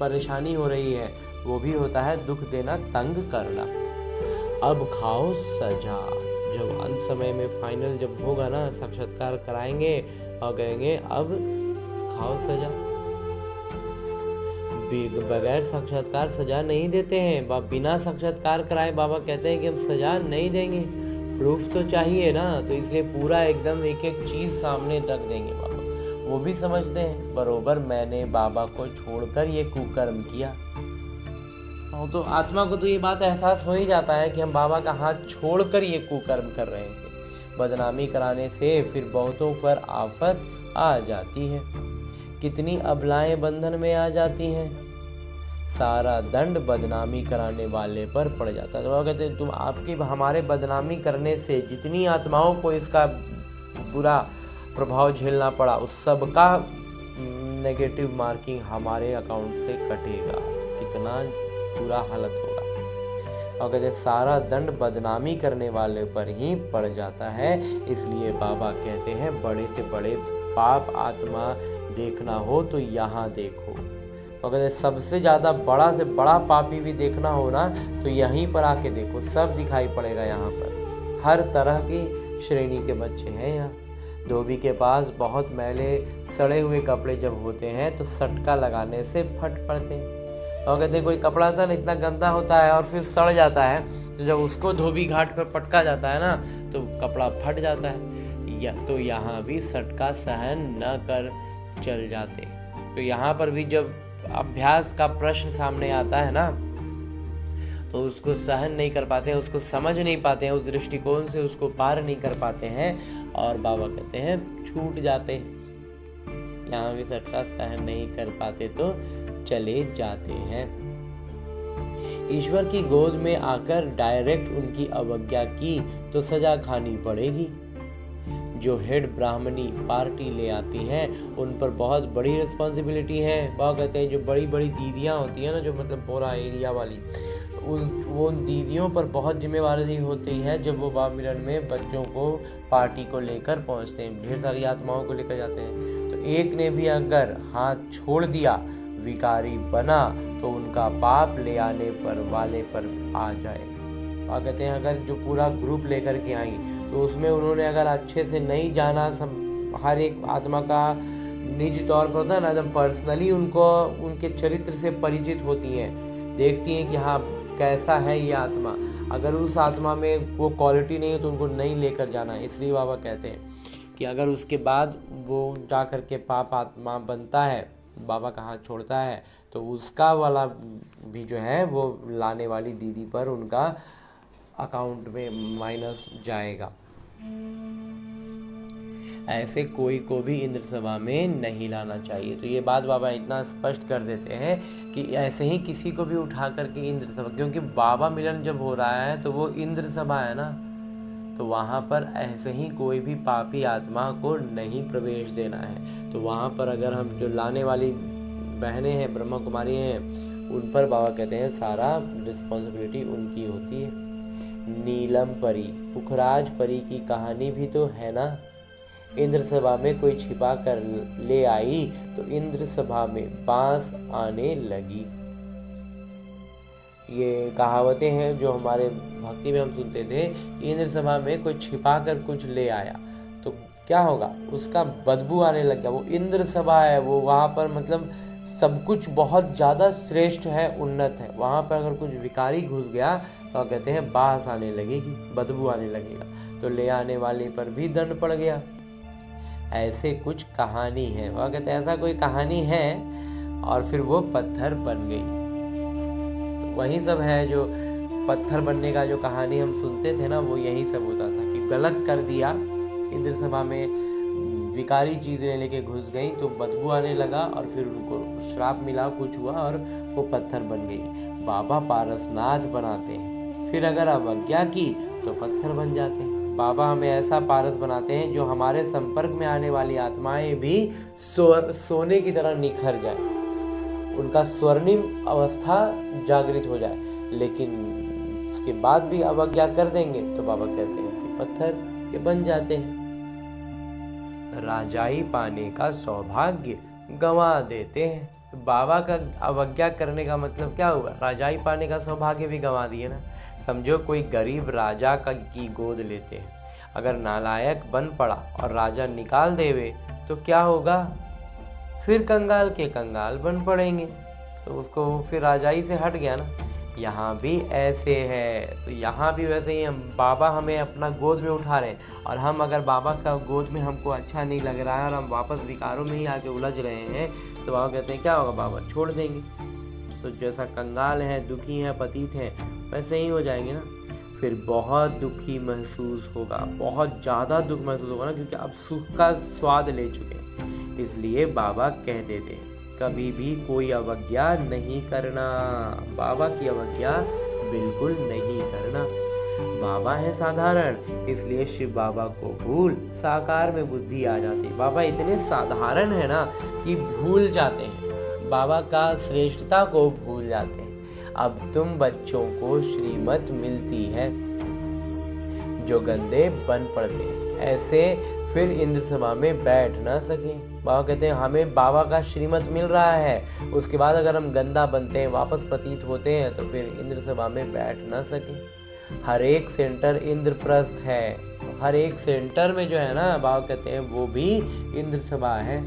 परेशानी हो रही है, वो भी होता है दुख देना, तंग करना। अब खाओ सजा। जब अंत समय में फाइनल जब होगा ना, साक्षात्कार कराएंगे और कहेंगे अब खाओ सजा। बगैर साक्षात्कार सजा नहीं देते हैं, बिना साक्षात्कार कराए बाबा कहते हैं कि हम सजा नहीं देंगे, प्रूफ तो चाहिए ना। तो इसलिए पूरा एकदम एक एक चीज़ सामने रख देंगे बाबा। वो भी समझते हैं बरोबर मैंने बाबा को छोड़कर ये कुकर्म किया। तो आत्मा को तो ये बात एहसास हो ही जाता है कि हम बाबा का हाथ छोड़कर ये कुकर्म कर रहे थे। बदनामी कराने से फिर बहुतों पर आफत आ जाती है, कितनी अबलाएं बंधन में आ जाती हैं, सारा दंड बदनामी कराने वाले पर पड़ जाता है। तो वो कहते हैं तुम आपकी हमारे बदनामी करने से जितनी आत्माओं को इसका बुरा प्रभाव झेलना पड़ा उस सब का नेगेटिव मार्किंग हमारे अकाउंट से कटेगा। कितना बुरा हालत होगा। और कहते सारा दंड बदनामी करने वाले पर ही पड़ जाता है। इसलिए बाबा कहते हैं बड़े से बड़े पाप आत्मा देखना हो तो यहाँ देखो। और कहते सबसे ज़्यादा बड़ा से बड़ा पापी भी देखना हो ना तो यहीं पर आके देखो, सब दिखाई पड़ेगा। यहाँ पर हर तरह की श्रेणी के बच्चे हैं। यहाँ धोबी के पास बहुत मैले सड़े हुए कपड़े जब होते हैं तो सटका लगाने से फट पड़ते हैं। और कहते हैं कोई कपड़ा था ना इतना गंदा होता है और फिर सड़ जाता है, तो जब उसको धोबी घाट पर पटका जाता है ना तो कपड़ा फट जाता है। या तो यहाँ भी सटका सहन न कर चल जाते। तो यहाँ पर भी जब अभ्यास का प्रश्न सामने आता है ना तो उसको सहन नहीं कर पाते हैं, उसको समझ नहीं पाते हैं, उस दृष्टिकोण से उसको पार नहीं कर पाते हैं और बाबा कहते हैं छूट जाते हैं। यहाँ भी सटका सहन नहीं कर पाते तो चले जाते हैं। ईश्वर की गोद में आकर डायरेक्ट उनकी अवज्ञा की तो सजा खानी पड़ेगी। जो हेड ब्राह्मणी पार्टी ले आती हैं उन पर बहुत बड़ी रिस्पॉन्सिबिलिटी है। वह कहते हैं जो बड़ी बड़ी दीदियाँ होती हैं ना, जो मतलब पूरा एरिया वाली, वो दीदियों पर बहुत जिम्मेवारी होती है जब वो बाल मिलन में बच्चों को पार्टी को लेकर पहुंचते हैं, ढेर सारी आत्माओं को लेकर जाते हैं। तो एक ने भी अगर हाथ छोड़ दिया, विकारी बना, तो उनका पाप ले आने पर वाले पर आ जाए। और कहते हैं अगर जो पूरा ग्रुप लेकर के आई तो उसमें उन्होंने अगर अच्छे से नहीं जाना, हर एक आत्मा का निज तौर पर होता है ना, जब पर्सनली उनको उनके चरित्र से परिचित होती हैं, देखती हैं कि हाँ कैसा है ये आत्मा, अगर उस आत्मा में वो क्वालिटी नहीं है तो उनको नहीं लेकर जाना। इसलिए बाबा कहते हैं कि अगर उसके बाद वो जा कर के पाप आत्मा बनता है, बाबा का हाथ छोड़ता है, तो उसका वाला भी जो है वो लाने वाली दीदी पर उनका अकाउंट में माइनस जाएगा। ऐसे कोई को भी इंद्र सभा में नहीं लाना चाहिए। तो ये बात बाबा इतना स्पष्ट कर देते हैं कि ऐसे ही किसी को भी उठा करके इंद्र सभा, क्योंकि बाबा मिलन जब हो रहा है तो वो इंद्र सभा है ना, तो वहाँ पर ऐसे ही कोई भी पापी आत्मा को नहीं प्रवेश देना है। तो वहाँ पर अगर हम जो लाने वाली बहनें हैं, ब्रह्मा कुमारी हैं, उन पर बाबा कहते हैं सारा रिस्पॉन्सिबिलिटी उनकी होती है। नीलम परी, पुखराज परी की कहानी भी तो है ना। इंद्र सभा में कोई छिपा कर ले आई तो इंद्र सभा में बांस आने लगी। ये कहावतें हैं जो हमारे भक्ति में हम सुनते थे कि इंद्र सभा में कोई छिपा कर कुछ ले आया तो क्या होगा, उसका बदबू आने लग गया। वो इंद्र सभा है, वो वहाँ पर मतलब सब कुछ बहुत ज़्यादा श्रेष्ठ है, उन्नत है। वहाँ पर अगर कुछ विकारी घुस गया तो कहते हैं बांस आने लगेगी, बदबू आने लगेगा, तो ले आने वाले पर भी दंड पड़ गया। ऐसे कुछ कहानी है, वह कहते हैं ऐसा कोई कहानी है और फिर वो पत्थर बन गई। तो वही सब है जो पत्थर बनने का जो कहानी हम सुनते थे ना, वो यही सब होता था कि गलत कर दिया, इंद्र सभा में विकारी चीज़ें लेके घुस गई तो बदबू आने लगा और फिर उनको श्राप मिला, कुछ हुआ और वो पत्थर बन गई। बाबा पारसनाथ बनाते हैं, फिर अगर अवज्ञा की तो पत्थर बन जाते हैं। बाबा हमें ऐसा पारस बनाते हैं जो हमारे संपर्क में आने वाली आत्माएं भी सोने की तरह निखर जाए, उनका स्वर्णिम अवस्था जागृत हो जाए। लेकिन उसके बाद भी अवज्ञा कर देंगे तो बाबा कहते हैं कि पत्थर के बन जाते हैं। राजाई पाने का सौभाग्य गंवा देते हैं। बाबा का अवज्ञा करने का मतलब क्या हुआ, राजाई पाने का सौभाग्य भी गंवा दिए ना। समझो कोई गरीब राजा की गोद लेते हैं, अगर नालायक बन पड़ा और राजा निकाल देवे तो क्या होगा, फिर कंगाल के कंगाल बन पड़ेंगे, तो उसको फिर राजाई से हट गया ना। यहाँ भी ऐसे है, तो यहाँ भी वैसे ही हम बाबा हमें अपना गोद में उठा रहे हैं और हम अगर बाबा का गोद में हमको अच्छा नहीं लग रहा है और हम वापस विकारों में ही आके उलझ रहे हैं तो बाबा कहते हैं क्या होगा, बाबा छोड़ देंगे। तो जैसा कंगाल हैं, दुखी हैं, पतित हैं, वैसे ही हो जाएंगे ना। फिर बहुत दुखी महसूस होगा, बहुत ज़्यादा दुख महसूस होगा ना, क्योंकि अब सुख का स्वाद ले चुके हैं। इसलिए बाबा कह देते हैं कभी भी कोई अवज्ञा नहीं करना, बाबा की अवज्ञा बिल्कुल नहीं करना। बाबा है साधारण, इसलिए शिव बाबा को भूल साकार में बुद्धि आ जाती। बाबा इतने साधारण है ना कि भूल जाते हैं, बाबा का श्रेष्ठता को भूल जाते हैं। अब तुम बच्चों को श्रीमत मिलती है, जो गंदे बन पड़ते हैं ऐसे फिर इंद्र सभा में बैठ ना सके। बाबा कहते हैं हमें बाबा का श्रीमत मिल रहा है, उसके बाद अगर हम गंदा बनते हैं, वापस पतित होते हैं, तो फिर इंद्र सभा में बैठ ना सके। हर एक सेंटर इंद्रप्रस्थ है, तो हर एक सेंटर में जो है ना, बाबा कहते हैं वो भी इंद्र सभा है,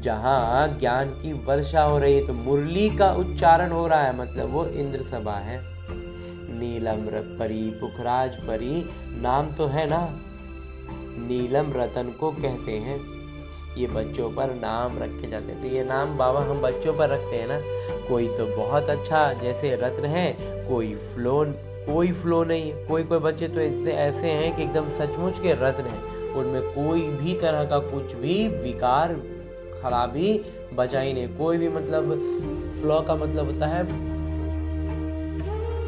जहाँ ज्ञान की वर्षा हो रही है, तो मुरली का उच्चारण हो रहा है, मतलब वो इंद्र सभा है। नीलम परी, पुखराज परी नाम तो है ना, नीलम रतन को कहते हैं। ये बच्चों पर नाम रखे जाते हैं, तो ये नाम बाबा हम बच्चों पर रखते हैं ना। कोई तो बहुत अच्छा जैसे रत्न है, कोई फ्लो नहीं है। कोई बच्चे तो ऐसे हैं कि एकदम सचमुच के रत्न हैं, उनमें कोई भी तरह का कुछ भी विकार खराबी बचा ही नहीं। कोई भी मतलब फ्लॉ का मतलब होता है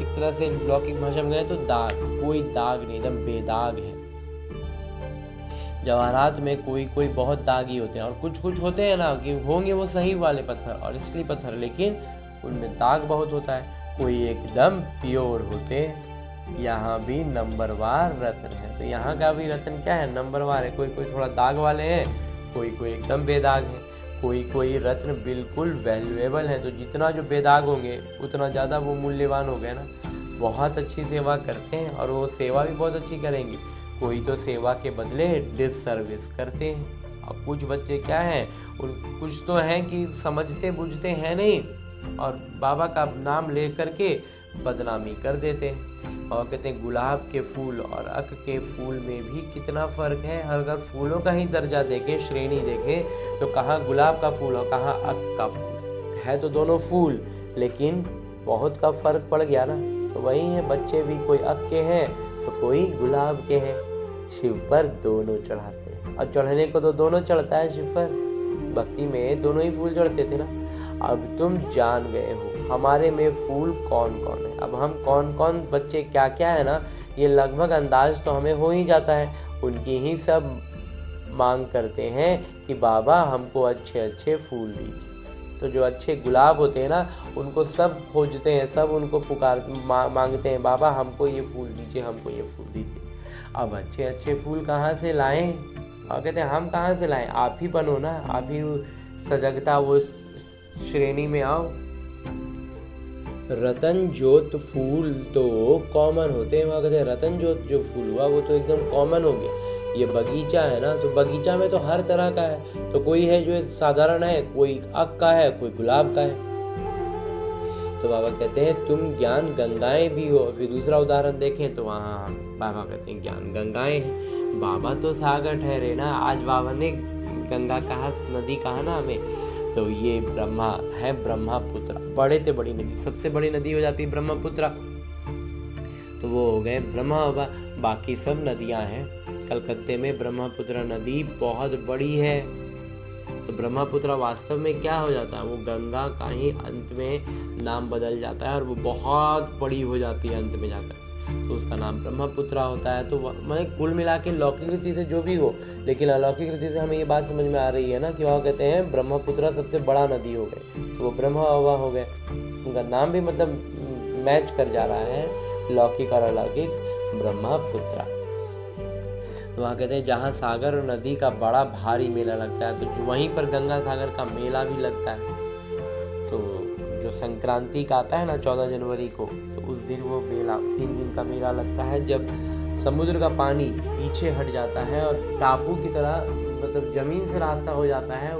एक तरह से लौकिक भाषा में गए तो दाग, कोई दाग नहीं, एकदम बेदाग है। जवाहरात में कोई बहुत दागी होते हैं और कुछ होते हैं ना कि होंगे वो सही वाले पत्थर और इसलिए पत्थर, लेकिन उनमें दाग बहुत होता है। कोई एकदम प्योर होते हैं। यहाँ भी नंबरवार रत्न है, तो यहाँ का भी रत्न क्या है, नंबरवार है। कोई थोड़ा दाग वाले हैं, कोई एकदम बेदाग है। कोई रत्न बिल्कुल वैल्यूएबल है, तो जितना जो बेदाग होंगे उतना ज़्यादा वो मूल्यवान हो गए ना। बहुत अच्छी सेवा करते हैं और वो सेवा भी बहुत अच्छी करेंगे। कोई तो सेवा के बदले डिससर्विस करते हैं। और कुछ बच्चे क्या हैं, कुछ तो हैं कि समझते बुझते हैं नहीं और बाबा का नाम ले करके बदनामी कर देते हैं। और कहते हैं गुलाब के फूल और अक के फूल में भी कितना फ़र्क है। अगर फूलों का ही दर्जा देखें, श्रेणी देखें, तो कहाँ गुलाब का फूल और कहाँ अक का फूल है, तो दोनों फूल, लेकिन बहुत का फ़र्क पड़ गया ना। तो वही है, बच्चे भी कोई अक के हैं तो कोई गुलाब के हैं। शिव पर दोनों चढ़ाते हैं और चढ़ने को तो दोनों चढ़ता है शिव पर। भक्ति में दोनों ही फूल चढ़ते थे ना। अब तुम जान गए हो हमारे में फूल कौन कौन है। अब हम कौन बच्चे क्या क्या है ना, ये लगभग अंदाज तो हमें हो ही जाता है। उनकी ही सब मांग करते हैं कि बाबा हमको अच्छे अच्छे फूल दीजिए। तो जो अच्छे गुलाब होते हैं ना, उनको सब खोजते हैं, सब उनको मांगते हैं, बाबा हमको ये फूल दीजिए, हमको ये फूल दीजिए। अब अच्छे अच्छे फूल कहाँ से लाएं? और कहते हैं हम कहाँ से लाएं, आप ही बनो ना, आप ही सजगता वो श्रेणी में आओ। रतन जोत फूल तो कॉमन होते हैं, वहाँ कहते हैं रतन जोत जो फूल हुआ वो तो एकदम कॉमन हो गया। ये बगीचा है ना, तो बगीचा में तो हर तरह का है, तो कोई है जो साधारण है, कोई अक का है, कोई गुलाब का है। तो बाबा कहते हैं तुम ज्ञान गंगाएं भी हो। फिर दूसरा उदाहरण देखें तो वहाँ बाबा कहते हैं ज्ञान गंगाएं हैं, बाबा तो सागर ठहरे ना। आज बाबा ने गंगा कहा, नदी कहा ना हमें, तो ये ब्रह्मा है, ब्रह्मपुत्र बड़े से बड़ी नदी, सबसे बड़ी नदी हो जाती है ब्रह्मपुत्र, तो वो हो गए ब्रह्मा बाबा। बाकी सब नदियां हैं, कलकत्ते में ब्रह्मपुत्र नदी बहुत बड़ी है। तो ब्रह्मपुत्र वास्तव में क्या हो जाता है, वो गंगा का ही अंत में नाम बदल जाता है और वो बहुत बड़ी हो जाती है अंत में जाकर, तो उसका नाम ब्रह्मपुत्र होता है। तो मैं कुल मिला के लौकिक रीति से जो भी हो, लेकिन अलौकिक रीति से हमें ये बात समझ में आ रही है ना कि वहाँ कहते हैं ब्रह्मपुत्र सबसे बड़ा नदी हो गए, तो वो ब्रह्मा बाबा हो गए। उनका नाम भी मतलब मैच कर जा रहा है, लौकिक और अलौकिक, ब्रह्मपुत्र। तो वहाँ कहते हैं जहाँ सागर और नदी का बड़ा भारी मेला लगता है, तो वहीं पर गंगा सागर का मेला भी लगता है। तो जो संक्रांति का आता है ना 14 जनवरी को, तो उस दिन वो मेला 3 दिन का मेला लगता है, जब समुद्र का पानी पीछे हट जाता है और टापू की तरह मतलब जमीन से रास्ता हो जाता है।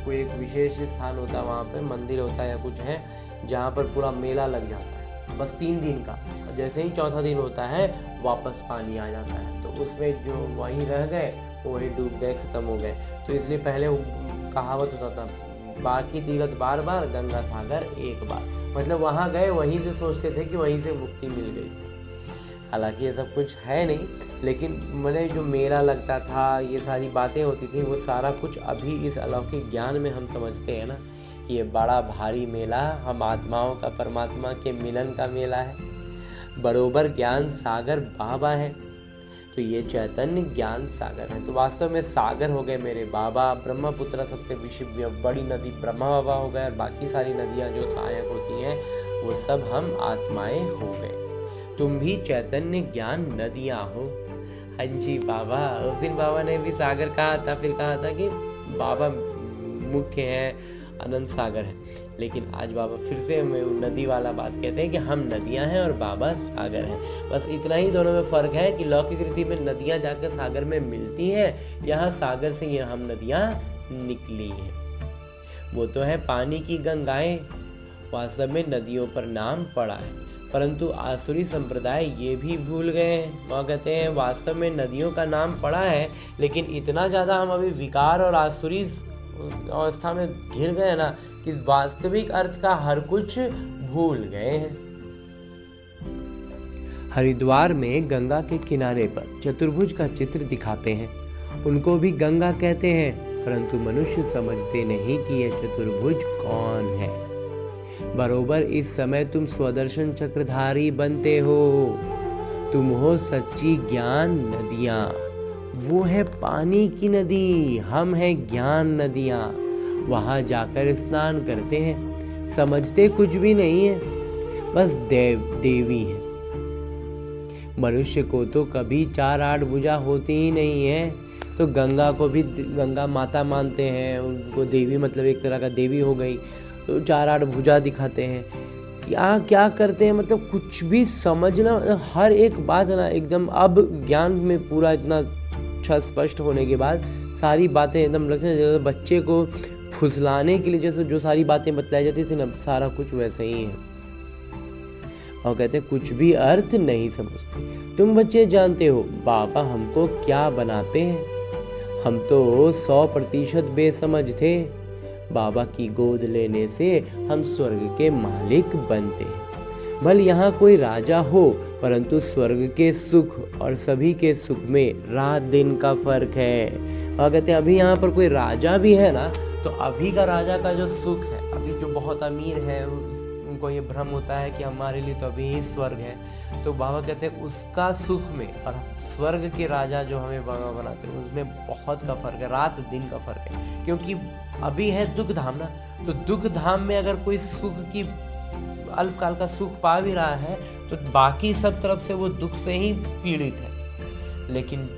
कोई एक विशेष स्थान होता है, वहाँ पे मंदिर होता है या कुछ है, जहाँ पर पूरा मेला लग जाता है, बस 3 दिन का। और जैसे ही चौथा दिन होता है वापस पानी आ जाता है, तो उसमें जो वहीं रह गए वो वहीं डूब गए, ख़त्म हो गए। तो इसलिए पहले कहावत होता था, बाकी तीरथ बार बार, गंगा सागर एक बार, मतलब वहाँ गए वहीं से सोचते थे कि वहीं से मुक्ति मिल गई। हालांकि ये सब कुछ है नहीं, लेकिन मैंने जो मेला लगता था, ये सारी बातें होती थी, वो सारा कुछ अभी इस अलौकिक ज्ञान में हम समझते हैं ना कि ये बड़ा भारी मेला हम आत्माओं का परमात्मा के मिलन का मेला है। बरोबर ज्ञान सागर बाबा है, तो ये चैतन्य ज्ञान सागर है। तो वास्तव में सागर हो गए मेरे बाबा, ब्रह्मपुत्र सबसे विश्व बड़ी नदी ब्रह्मा बाबा हो गए, और बाकी सारी नदियाँ जो सहायक होती हैं वो सब हम आत्माएं हो गए। तुम भी चैतन्य ज्ञान नदियाँ हो। हाँ जी बाबा, उस दिन बाबा ने भी सागर कहा था, फिर कहा था कि बाबा मुख्य हैं, अनंत सागर है, लेकिन आज बाबा फिर से हमें नदी वाला बात कहते हैं कि हम नदियां हैं और बाबा सागर हैं। बस इतना ही दोनों में फ़र्क है कि लौकिक रीति में नदियां जाकर सागर में मिलती हैं, यहाँ सागर से ये हम नदियां निकली हैं। वो तो है पानी की गंगाएं, वास्तव में नदियों पर नाम पड़ा है, परंतु आसुरी संप्रदाय ये भी भूल गए हैं। वहाँ कहते हैं वास्तव में नदियों का नाम पड़ा है, लेकिन इतना ज़्यादा हम अभी विकार और आसुरी अवस्था में घिर गए ना कि वास्तविक अर्थ का हर कुछ भूल गए हैं। हरिद्वार में गंगा के किनारे पर चतुर्भुज का चित्र दिखाते हैं, उनको भी गंगा कहते हैं, परंतु मनुष्य समझते नहीं कि यह चतुर्भुज कौन है। बरोबर इस समय तुम स्वदर्शन चक्रधारी बनते हो, तुम हो सच्ची ज्ञान नदियाँ। वो है पानी की नदी, हम हैं ज्ञान नदियाँ। वहाँ जाकर स्नान करते हैं, समझते कुछ भी नहीं है, बस देवी है। मनुष्य को तो कभी 4-8 भुजा होती ही नहीं है, तो गंगा को भी गंगा माता मानते हैं, उनको देवी मतलब एक तरह का देवी हो गई, तो 4-8 भुजा दिखाते हैं। क्या करते हैं, मतलब कुछ भी समझना, हर एक बात ना एकदम, अब ज्ञान में पूरा इतना स्पष्ट होने के बाद सारी बातें एकदम लगते हैं जैसे बच्चे को फुसलाने के लिए जैसे जो सारी बातें बतलाई जाती थी ना, सारा कुछ वैसे ही है। और कहते हैं कुछ भी अर्थ नहीं समझते। तुम बच्चे जानते हो बाबा हमको क्या बनाते हैं, हम तो 100% बेसमझ थे। बाबा की गोद लेने से हम स्वर्ग के मालिक बनते हैं। भल यहाँ कोई राजा हो, परंतु स्वर्ग के सुख और सभी के सुख में रात दिन का फर्क है। और कहते हैं अभी यहाँ पर कोई राजा भी है ना, तो अभी का राजा का जो सुख है, अभी जो बहुत अमीर है उनको ये भ्रम होता है कि हमारे लिए तो अभी ही स्वर्ग है। तो बाबा कहते हैं उसका सुख में और स्वर्ग के राजा जो हमें बाबा बनाते हैं उसमें बहुत का फर्क है, रात दिन का फर्क है। क्योंकि अभी है दुख धाम ना, तो दुख धाम में अगर कोई सुख की अल्पकाल का सुख पा भी रहा है तो बाकी सब तरफ से वो दुख से ही पीड़ित है। लेकिन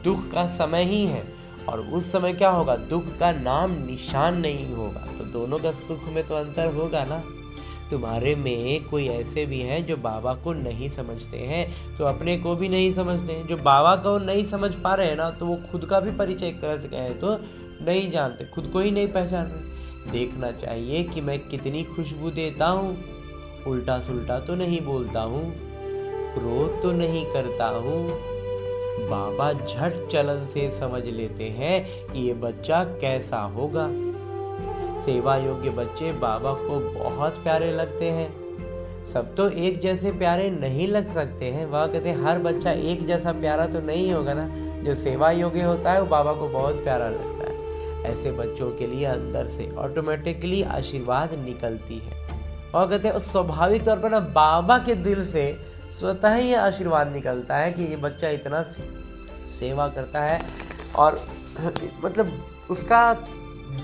दुख का समय ही है और उस समय क्या होगा, दुख का नाम निशान नहीं होगा। तो दोनों का सुख में तो अंतर होगा ना। तुम्हारे में कोई ऐसे भी हैं जो बाबा को नहीं समझते हैं, तो अपने को भी नहीं समझते हैं। जो बाबा को नहीं समझ पा रहे हैं ना, तो वो खुद का भी परिचय एक तरह से कहें तो नहीं जानते, खुद को ही नहीं पहचान रहे। देखना चाहिए कि मैं कितनी खुशबू देता हूँ, उल्टा सुल्टा तो नहीं बोलता हूँ, क्रोध तो नहीं करता हूँ। बाबा झट चलन से समझ लेते हैं कि ये बच्चा कैसा होगा। सेवा योग्य बच्चे बाबा को बहुत प्यारे लगते हैं। सब तो एक जैसे प्यारे नहीं लग सकते हैं। वह कहते हैं हर बच्चा एक जैसा प्यारा तो नहीं होगा ना। जो सेवा योग्य होता है वो बाबा को बहुत प्यारा लगता है। ऐसे बच्चों के लिए अंदर से ऑटोमेटिकली आशीर्वाद निकलती है। और कहते हैं स्वाभाविक तौर पर ना बाबा के दिल से स्वतः ही आशीर्वाद निकलता है कि ये बच्चा इतना सेवा करता है। और मतलब उसका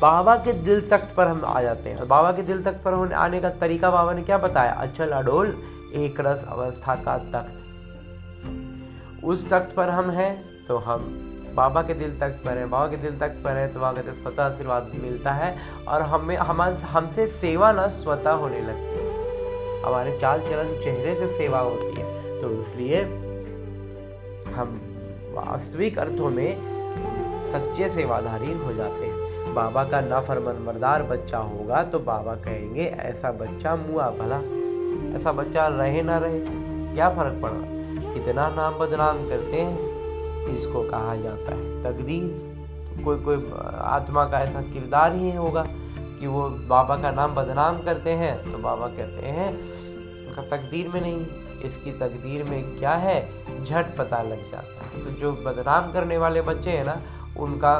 बाबा के दिल तख्त पर हम आ जाते हैं। बाबा के दिल तख्त पर आने का तरीका बाबा ने क्या बताया, अचल अडोल एक रस अवस्था का तख्त। उस तख्त पर हम हैं तो हम बाबा के दिल तख्त पर हैं। बाबा के दिल तख्त पर है तो वहाँ कहते स्वतः आशीर्वाद मिलता है और हमसे सेवा ना स्वतः होने लगती है। हमारे चाल चलन चेहरे से सेवा होती है। तो इसलिए हम वास्तविक अर्थों में सच्चे सेवाधारी हो जाते हैं। बाबा का नाफरमानबरदार बच्चा होगा तो बाबा कहेंगे ऐसा बच्चा मुआ भला, ऐसा बच्चा रहे ना रहे क्या फर्क पड़ा, कितना नाम बदनाम करते हैं। इसको कहा जाता है तकदीर। तो कोई आत्मा का ऐसा किरदार ही होगा कि वो बाबा का नाम बदनाम करते हैं तो बाबा कहते हैं उनका तकदीर में नहीं, इसकी तकदीर में क्या है झट पता लग जाता है। तो जो बदनाम करने वाले बच्चे हैं ना, उनका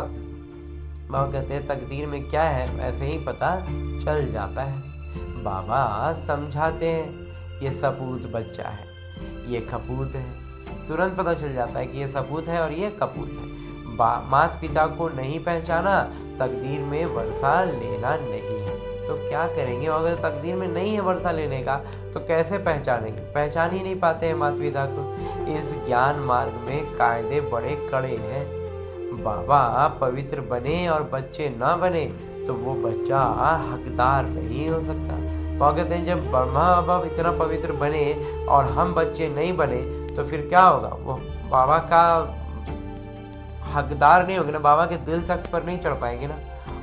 बाबा कहते हैं तकदीर में क्या है ऐसे ही पता चल जाता है। बाबा समझाते हैं ये सपूत बच्चा है, ये कपूत है, तुरंत पता चल जाता है कि ये सपूत है और ये कपूत है। माता पिता को नहीं पहचाना, तकदीर में वर्षा लेना नहीं है तो क्या करेंगे। अगर तकदीर में नहीं है वर्षा लेने का तो कैसे पहचानेंगे, पहचान ही नहीं पाते हैं माता पिता को। इस ज्ञान मार्ग में कायदे बड़े कड़े हैं। बाबा पवित्र बने और बच्चे ना बने तो वो बच्चा हकदार नहीं हो सकता। वो कहते हैं जब माँ बाप इतना पवित्र बने और हम बच्चे नहीं बने तो फिर क्या होगा, वो बाबा का हकदार नहीं होंगे ना, बाबा के दिल तक पर नहीं चढ़ पाएंगे ना,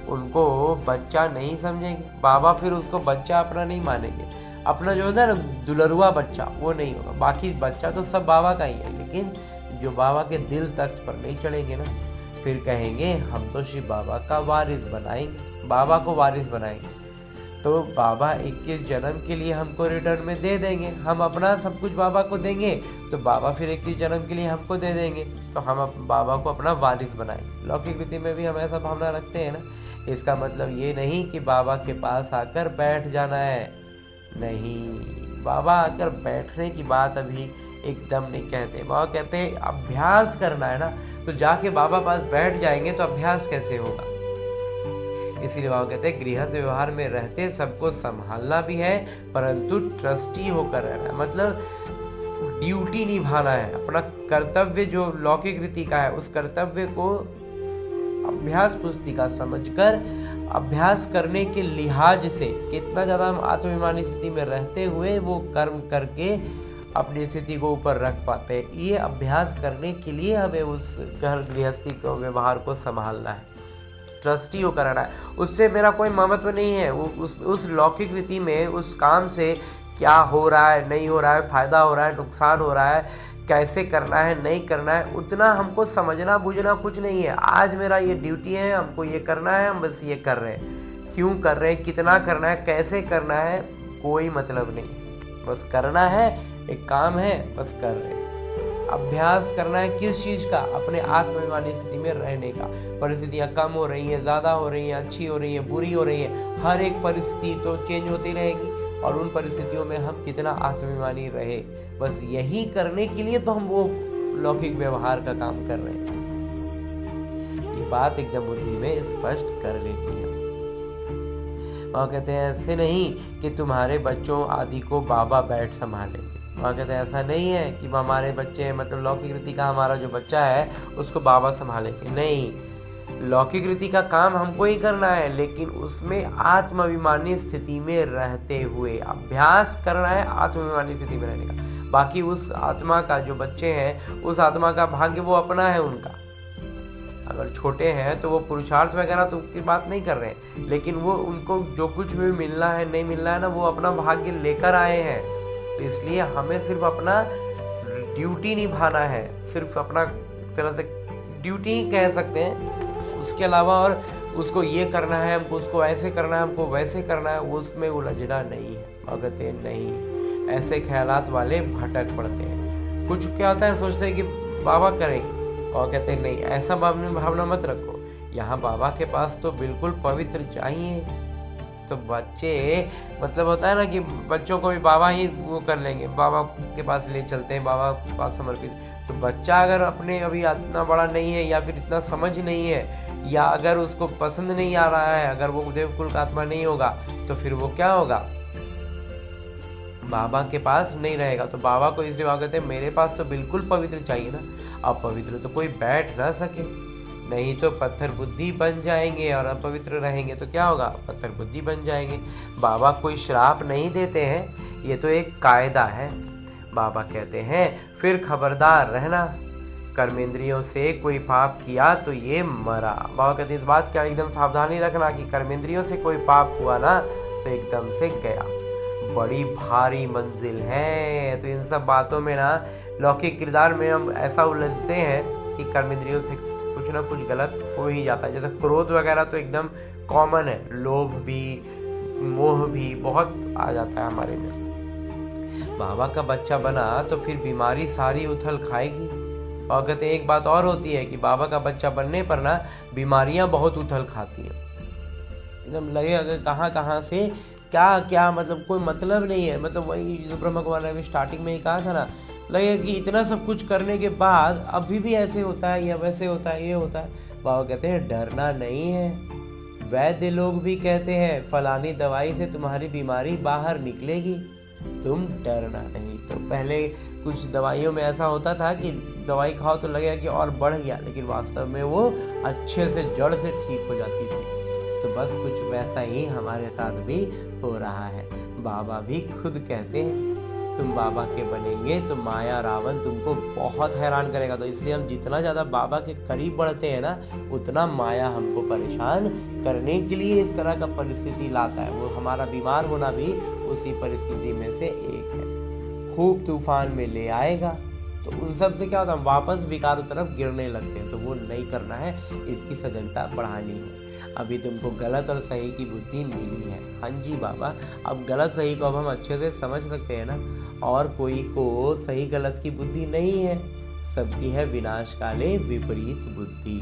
उनको बच्चा नहीं समझेंगे। बाबा फिर उसको बच्चा अपना नहीं मानेंगे। अपना जो होता है ना दुलरुआ बच्चा वो नहीं होगा। बाकी बच्चा तो सब बाबा का ही है, लेकिन जो बाबा के दिल तक पर नहीं चढ़ेंगे ना, फिर कहेंगे हम तो शिव बाबा का वारिस बनाएंगे, बाबा को वारिस बनाएंगे। तो बाबा 21 जन्म के लिए हमको रिटर्न में दे देंगे, हम अपना सब कुछ बाबा को देंगे तो बाबा फिर 21 जन्म के लिए हमको दे देंगे, तो हम बाबा को अपना वारिस बनाएंगे। लौकिक रीति में भी हम ऐसा भावना रखते हैं ना। इसका मतलब ये नहीं कि बाबा के पास आकर बैठ जाना है, नहीं, बाबा आकर बैठने की बात अभी एकदम नहीं कहते। बाबा कहते हैं अभ्यास करना है ना, तो जाके बाबा पास बैठ जाएंगे तो अभ्यास कैसे होगा। इसीलिए बाबा कहते हैं गृहस्थ व्यवहार में रहते सबको संभालना भी है, परंतु ट्रस्टी होकर रहना है। मतलब ड्यूटी निभाना है, अपना कर्तव्य जो लौकिक रीति का है उस कर्तव्य को अभ्यास पुस्तिका समझकर अभ्यास करने के लिहाज से कितना ज़्यादा हम आत्माभिमानी स्थिति में रहते हुए वो कर्म करके अपनी स्थिति को ऊपर रख पाते हैं। ये अभ्यास करने के लिए हमें उस घर गृहस्थी को व्यवहार को संभालना है, ट्रस्टी होकर रहना है। उससे मेरा कोई महत्व नहीं है उस लौकिक रीति में उस काम से क्या हो रहा है नहीं हो रहा है, फ़ायदा हो रहा है नुकसान हो रहा है, कैसे करना है नहीं करना है, उतना हमको समझना बूझना कुछ नहीं है। आज मेरा ये ड्यूटी है, हमको ये करना है, हम बस ये कर रहे हैं। क्यों कर रहे हैं, कितना करना है, कैसे करना है, कोई मतलब नहीं, बस करना है, एक काम है, बस कर रहे हैं। अभ्यास करना है किस चीज़ का, अपने आत्माभिमानी स्थिति में रहने का। परिस्थितियाँ कम हो रही हैं, ज़्यादा हो रही हैं, अच्छी हो रही है, बुरी हो रही है, हर एक परिस्थिति तो चेंज होती रहेगी। और उन परिस्थितियों में हम कितना आत्माभिमानी रहे, बस यही करने के लिए तो हम वो लौकिक व्यवहार का काम कर रहे हैं। ये बात एकदम बुद्धि में स्पष्ट कर लेनी है। वहाँ कहते हैं ऐसे नहीं कि तुम्हारे बच्चों आदि को बाबा बैठ संभालेंगे। वहाँ कहते हैं ऐसा नहीं है कि हमारे बच्चे, मतलब लौकिक रीति का हमारा जो बच्चा है उसको बाबा संभालेंगे, नहीं। लौकिक रीति का काम हमको ही करना है, लेकिन उसमें आत्माभिमानी स्थिति में रहते हुए अभ्यास करना है, आत्माभिमानी स्थिति में रहने का। बाकी उस आत्मा का, जो बच्चे हैं उस आत्मा का भाग्य वो अपना है उनका। अगर छोटे हैं तो वो पुरुषार्थ वगैरह तो की बात नहीं कर रहे हैं, लेकिन वो उनको जो कुछ भी मिलना है नहीं मिलना है ना, वो अपना भाग्य लेकर आए हैं। तो इसलिए हमें सिर्फ अपना ड्यूटी निभाना है, सिर्फ अपना तरह से ड्यूटी ही कह सकते हैं। उसके अलावा और उसको ये करना है, हमको उसको ऐसे करना है, हमको वैसे करना है, उसमें उलझना नहीं है। भगते नहीं, ऐसे ख्यालात वाले भटक पड़ते हैं। कुछ क्या होता है, सोचते हैं कि बाबा करेंगे, और कहते हैं नहीं, ऐसा भावना मत रखो। यहाँ बाबा के पास तो बिल्कुल पवित्र चाहिए। तो बच्चे, मतलब होता है ना कि बच्चों को भी बाबा ही वो कर लेंगे, बाबा के पास ले चलते हैं, बाबा के पास समर्पित। तो बच्चा अगर अपने अभी इतना बड़ा नहीं है, या फिर इतना समझ नहीं है, या अगर उसको पसंद नहीं आ रहा है, अगर वो देवकुल का आत्मा नहीं होगा, तो फिर वो क्या होगा, बाबा के पास नहीं रहेगा। तो बाबा को इसलिए कहते हैं मेरे पास तो बिल्कुल पवित्र चाहिए ना। अब पवित्र तो कोई बैठ ना सके, नहीं तो पत्थर बुद्धि बन जाएंगे, और अपवित्र रहेंगे तो क्या होगा, पत्थर बुद्धि बन जाएंगे। बाबा कोई श्राप नहीं देते हैं, ये तो एक कायदा है। बाबा कहते हैं फिर खबरदार रहना, कर्मेंद्रियों से कोई पाप किया तो ये मरा। बाबा कहते इस बात का एकदम सावधानी रखना कि कर्मेंद्रियों से कोई पाप हुआ ना तो एकदम से गया, बड़ी भारी मंजिल है। तो इन सब बातों में ना, लौकिक किरदार में हम ऐसा उलझते हैं कि कर्मेंद्रियों से कुछ ना कुछ गलत हो ही जाता है। जैसे क्रोध वगैरह तो एकदम कॉमन है, लोभ भी, मोह भी बहुत आ जाता है हमारे में। बाबा का बच्चा बना तो फिर बीमारी सारी उथल खाएगी। और कहते हैं एक बात और होती है कि बाबा का बच्चा बनने पर ना बीमारियां बहुत उथल खाती हैं। एकदम लगे अगर कहाँ कहाँ से क्या क्या, मतलब कोई मतलब नहीं है। मतलब वही जो ब्रह्म कुमार ने स्टार्टिंग में ही कहा था ना, लगे कि इतना सब कुछ करने के बाद अभी भी ऐसे होता है, या वैसे होता है, ये होता है। बाबा कहते हैं डरना नहीं है। वैद्य लोग भी कहते हैं फलानी दवाई से तुम्हारी बीमारी बाहर निकलेगी, तुम डरना नहीं। तो पहले कुछ दवाइयों में ऐसा होता था कि दवाई खाओ तो लगेगा कि और बढ़ गया, लेकिन वास्तव में वो अच्छे से जड़ से ठीक हो जाती थी। तो बस कुछ वैसा ही हमारे साथ भी हो रहा है। बाबा भी खुद कहते हैं तुम बाबा के बनेंगे तो माया रावण तुमको बहुत हैरान करेगा। तो इसलिए हम जितना ज़्यादा बाबा के करीब बढ़ते हैं ना, उतना माया हमको परेशान करने के लिए इस तरह का परिस्थिति लाता है। वो हमारा बीमार होना भी उसी परिस्थिति में से एक है। खूब तूफान में ले आएगा, तो उन सब से क्या होता है, वापस विकार तरफ गिरने लगते हैं। तो वो नहीं करना है, इसकी सजगता बढ़ानी है। अभी तुमको गलत और सही की बुद्धि मिली है। हाँ जी बाबा, अब गलत सही को अब हम अच्छे से समझ सकते हैं ना। और कोई को सही गलत की बुद्धि नहीं है, सबकी है विनाश काले विपरीत बुद्धि।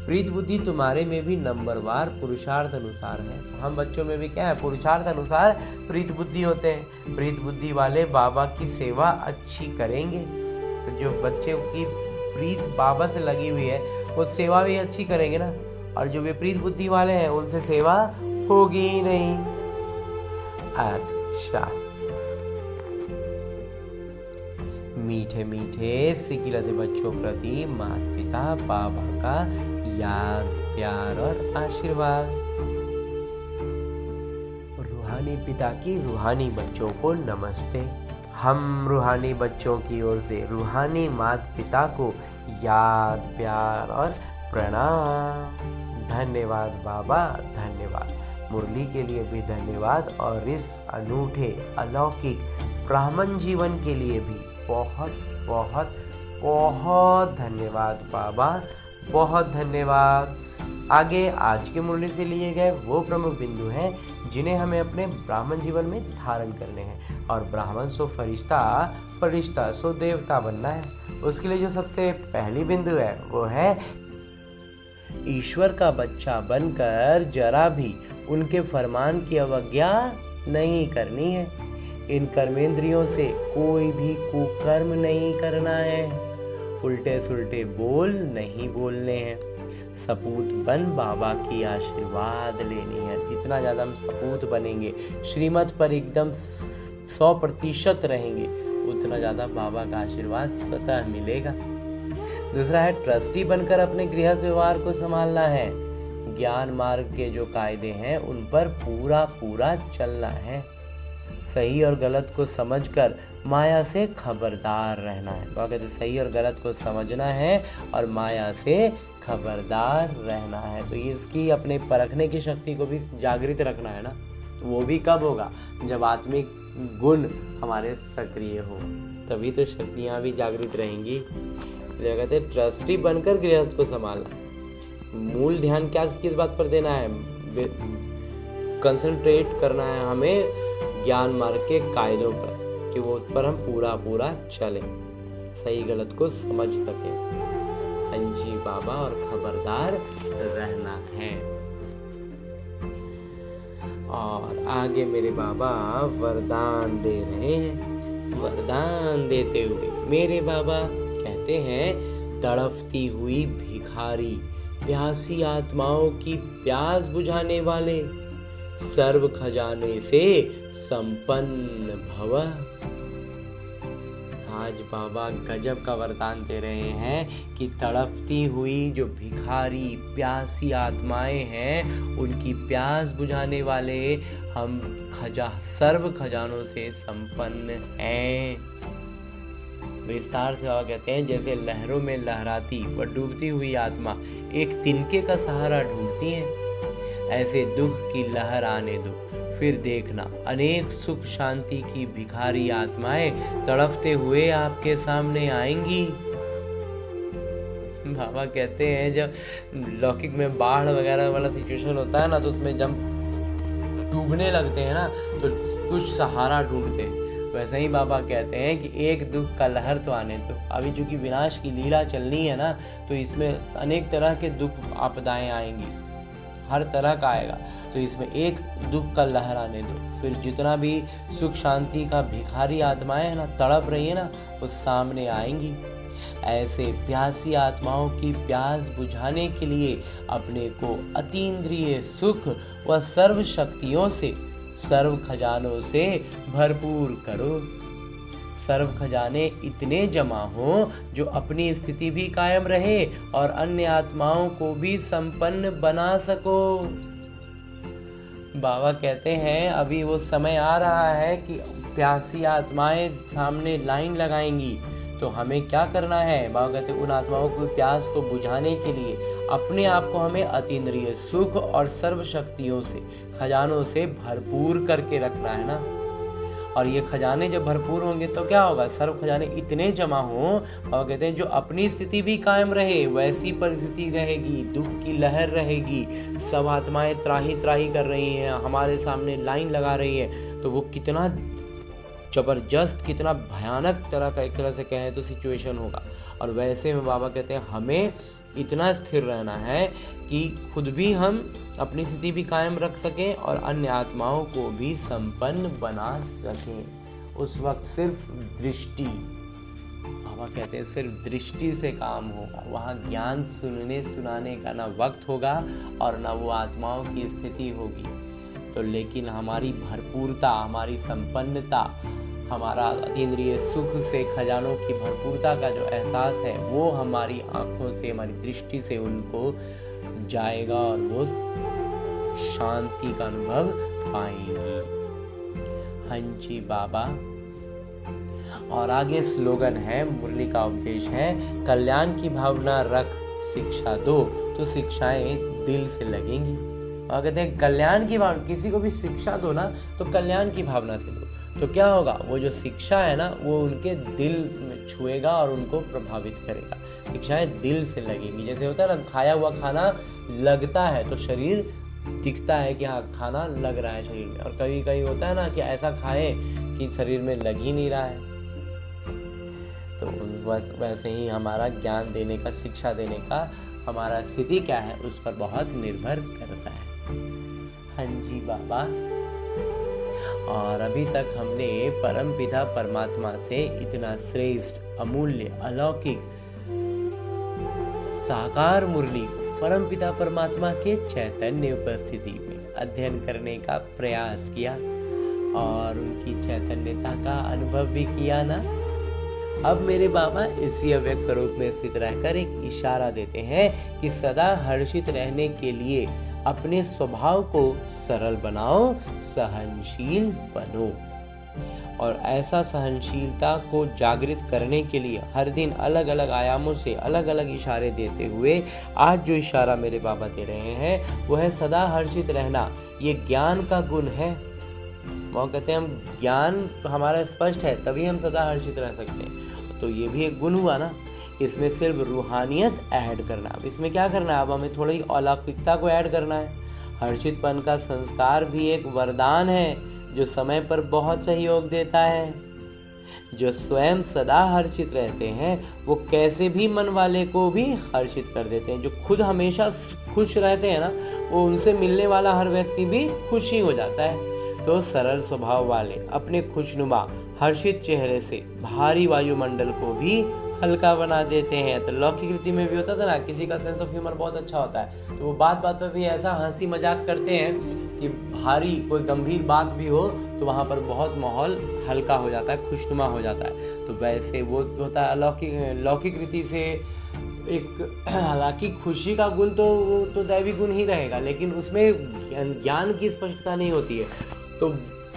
प्रीत बुद्धि तुम्हारे में भी नंबरवार पुरुषार्थ अनुसार है। तो हम बच्चों में भी क्या है, पुरुषार्थ अनुसार प्रीत बुद्धि होते हैं। प्रीत बुद्धि वाले बाबा की सेवा अच्छी करेंगे। तो जो बच्चे की प्रीत बाबा से लगी हुई है, वो सेवा भी अच्छी करेंगे ना। और जो विपरीत बुद्धि वाले हैं, उनसे सेवा होगी ही नहीं। अच्छा, मीठे मीठे सिकिलते बच्चों प्रति माता पिता बाबा का याद, प्यार और आशीर्वाद। रूहानी पिता की रूहानी बच्चों को नमस्ते। हम रूहानी बच्चों की ओर से रूहानी माता पिता को याद, प्यार और प्रणाम। धन्यवाद बाबा, धन्यवाद। मुरली के लिए भी धन्यवाद, और इस अनूठे अलौकिक ब्राह्मण जीवन के लिए भी बहुत बहुत बहुत धन्यवाद बाबा, बहुत धन्यवाद। आगे आज के मुरली से लिए गए वो प्रमुख बिंदु हैं जिन्हें हमें अपने ब्राह्मण जीवन में धारण करने हैं। और ब्राह्मण सो फरिश्ता, फरिश्ता सो देवता बनना है। उसके लिए जो सबसे पहली बिंदु है वो है ईश्वर का बच्चा बनकर जरा भी उनके फरमान की अवज्ञा नहीं करनी है। इन कर्मेंद्रियों से कोई भी कुकर्म नहीं करना है। उल्टे सुल्टे बोल नहीं बोलने हैं। सपूत बन बाबा की आशीर्वाद लेनी है। जितना ज़्यादा हम सपूत बनेंगे, श्रीमत पर एकदम 100% रहेंगे, उतना ज़्यादा बाबा का आशीर्वाद स्वतः मिलेगा। दूसरा है ट्रस्टी बनकर अपने गृहस्थ व्यवहार को संभालना है। ज्ञान मार्ग के जो कायदे हैं उन पर पूरा चलना है। सही और गलत को समझकर माया से खबरदार रहना है। तो कहते सही और गलत को समझना है और माया से खबरदार रहना है। तो इसकी अपने परखने की शक्ति को भी जागृत रखना है ना। तो वो भी कब होगा? जब आत्मिक गुण हमारे सक्रिय हो, तभी तो शक्तियाँ भी जागृत रहेंगी। तो कहते हैं ट्रस्टी बनकर गृहस्थ को संभालना। मूल ध्यान किस बात पर देना है? कंसंट्रेट करना है हमें ज्ञान मार्ग के कायदों पर, कि वो उस पर हम पूरा चलें, सही गलत को समझ सकें। हाँ जी बाबा, और खबरदार रहना है। और आगे मेरे बाबा वरदान दे रहे हैं। वरदान देते हुए मेरे बाबा कहते हैं, तड़पती हुई भिखारी प्यासी आत्माओं की प्यास बुझाने वाले, सर्व खजाने से संपन्न भव। आज बाबा गजब का वरदान दे रहे हैं कि तड़पती हुई जो भिखारी प्यासी आत्माएं हैं, उनकी प्यास बुझाने वाले हम सर्व खजानों से संपन्न हैं। विस्तार से बाबा कहते हैं, जैसे लहरों में लहराती व डूबती हुई आत्मा एक तिनके का सहारा ढूंढती है, ऐसे दुख की लहर आने दो, फिर देखना अनेक सुख शांति की भिखारी आत्माएं तड़पते हुए आपके सामने आएंगी। बाबा कहते हैं, जब लौकिक में बाढ़ वगैरह वाला सिचुएशन होता है ना, तो उसमें जब डूबने लगते हैं ना, तो कुछ सहारा ढूंढते हैं। वैसे ही बाबा कहते हैं कि एक दुख का लहर तो आने दो। अभी चूंकि विनाश की लीला चलनी है ना, तो इसमें अनेक तरह के दुख आपदाएं आएंगी, हर तरह का आएगा। तो इसमें एक दुख का लहर आने दो, फिर जितना भी सुख शांति का भिखारी आत्माएं है ना, तड़प रही है ना, वो सामने आएंगी। ऐसे प्यासी आत्माओं की प्यास बुझाने के लिए अपने को अतीन्द्रिय सुख व सर्व शक्तियों से, सर्व खजानों से भरपूर करो। सर्व खजाने इतने जमा हो जो अपनी स्थिति भी कायम रहे और अन्य आत्माओं को भी संपन्न बना सको। बाबा कहते हैं, अभी वो समय आ रहा है कि प्यासी आत्माएं सामने लाइन लगाएंगी, तो हमें क्या करना है? बाबा कहते हैं, उन आत्माओं की प्यास को बुझाने के लिए अपने आप को हमें अतीन्द्रिय सुख और सर्व शक्तियों से, खजानों से भरपूर करके रखना है ना। और ये खजाने जब भरपूर होंगे तो क्या होगा? सर्व खजाने इतने जमा हों, और कहते हैं जो अपनी स्थिति भी कायम रहे, वैसी परिस्थिति रहेगी, दुख की लहर रहेगी, सब आत्माएं त्राही त्राही कर रही हैं, हमारे सामने लाइन लगा रही है, तो वो कितना जबरदस्त, कितना भयानक तरह का, एक तरह से कहें तो सिचुएशन होगा। और वैसे में बाबा कहते हैं हमें इतना स्थिर रहना है कि खुद भी हम अपनी स्थिति भी कायम रख सकें और अन्य आत्माओं को भी संपन्न बना सकें। उस वक्त सिर्फ दृष्टि, बाबा कहते हैं सिर्फ दृष्टि से काम होगा। वहाँ ज्ञान सुनने सुनाने का ना वक्त होगा और ना वो आत्माओं की स्थिति होगी। तो लेकिन हमारी भरपूरता, हमारी संपन्नता, हमारा अतीन्द्रिय सुख से, खजानों की भरपूरता का जो एहसास है, वो हमारी आँखों से, हमारी दृष्टि से उनको जाएगा और वो शांति का अनुभव पाएंगी। हाँ जी बाबा। और आगे स्लोगन है, मुरली का उपदेश है, कल्याण की भावना रख शिक्षा दो तो शिक्षाएं दिल से लगेंगी। और कहते हैं कल्याण की भावना, किसी को भी शिक्षा दो ना, तो कल्याण की भावना से दो, तो क्या होगा? वो जो शिक्षा है ना, वो उनके दिल में छुएगा और उनको प्रभावित करेगा। शिक्षाएं दिल से लगेंगी। जैसे होता है ना, खाया हुआ खाना लगता है तो शरीर दिखता है कि हाँ खाना लग रहा है शरीर में, और कभी कभी होता है ना कि ऐसा खाए कि शरीर में लग ही नहीं रहा है। तो बस वैसे ही हमारा ज्ञान देने का, शिक्षा देने का हमारा स्थिति क्या है, उस पर बहुत निर्भर करता है। हाँ जी बाबा। और अभी तक हमने परमपिता परमात्मा से इतना श्रेष्ठ, अमूल्य, अलौकिक साकार मुरली को परमपिता परमात्मा के चैतन्य उपस्थिति में अध्ययन करने का प्रयास किया और उनकी चैतन्यता का अनुभव भी किया ना। अब मेरे बाबा इसी अव्यक्त स्वरूप में स्थित रहकर एक इशारा देते हैं कि सदा हर्षित रहने के लिए अपने स्वभाव को सरल बनाओ, सहनशील बनो। और ऐसा सहनशीलता को जागृत करने के लिए हर दिन अलग अलग आयामों से अलग अलग इशारे देते हुए आज जो इशारा मेरे बाबा दे रहे हैं वो है सदा हर्षित रहना। ये ज्ञान का गुण है। वो कहते हैं हम ज्ञान हमारा स्पष्ट है तभी हम सदा हर्षित रह सकते हैं, तो ये भी एक गुण हुआ ना। इसमें सिर्फ रूहानियत ऐड करना, अब इसमें क्या करना है, अब हमें थोड़ी अलौकिकता को ऐड करना है। हर्षितपन का संस्कार भी एक वरदान है जो समय पर बहुत सहयोग देता है। जो स्वयं सदा हर्षित रहते हैं वो कैसे भी मन वाले को भी हर्षित कर देते हैं। जो खुद हमेशा खुश रहते हैं ना, वो उनसे मिलने वाला हर व्यक्ति भी खुश ही हो जाता है। तो सरल स्वभाव वाले अपने खुशनुमा हर्षित चेहरे से भारी वायुमंडल को भी हल्का बना देते हैं। तो लौकिक रीति में भी होता था ना, किसी का सेंस ऑफ ह्यूमर बहुत अच्छा होता है तो वो बात बात पर भी ऐसा हंसी मजाक करते हैं कि भारी कोई गंभीर बात भी हो तो वहाँ पर बहुत माहौल हल्का हो जाता है, खुशनुमा हो जाता है। तो वैसे वो होता है लौकिक रीति से एक, हालांकि खुशी का गुण तो दैवी गुण ही रहेगा, लेकिन उसमें ज्ञान की स्पष्टता नहीं होती है, तो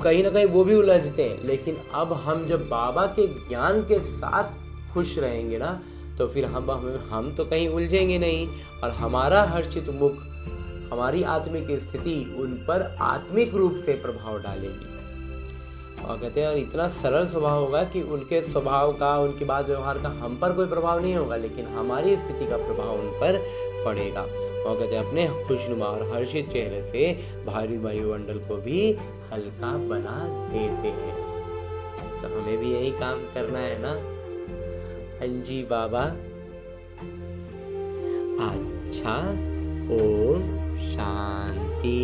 कहीं ना कहीं वो भी उलझते हैं। लेकिन अब हम जब बाबा के ज्ञान के साथ खुश रहेंगे ना, तो फिर हम तो कहीं उलझेंगे नहीं और हमारा हर्षित मुख, हमारी आत्मिक स्थिति उन पर आत्मिक रूप से प्रभाव डालेगी। और कहते हैं और इतना सरल स्वभाव होगा कि उनके स्वभाव का, उनकी बात व्यवहार का हम पर कोई प्रभाव नहीं होगा, लेकिन हमारी स्थिति का प्रभाव उन पर पड़ेगा। और कहते हैं अपने खुशनुमा और हर्षित चेहरे से भारी वायुमंडल को भी हल्का बना देते हैं। तो हमें भी यही काम करना है ना। हाँ जी बाबा। अच्छा, ओम शांति।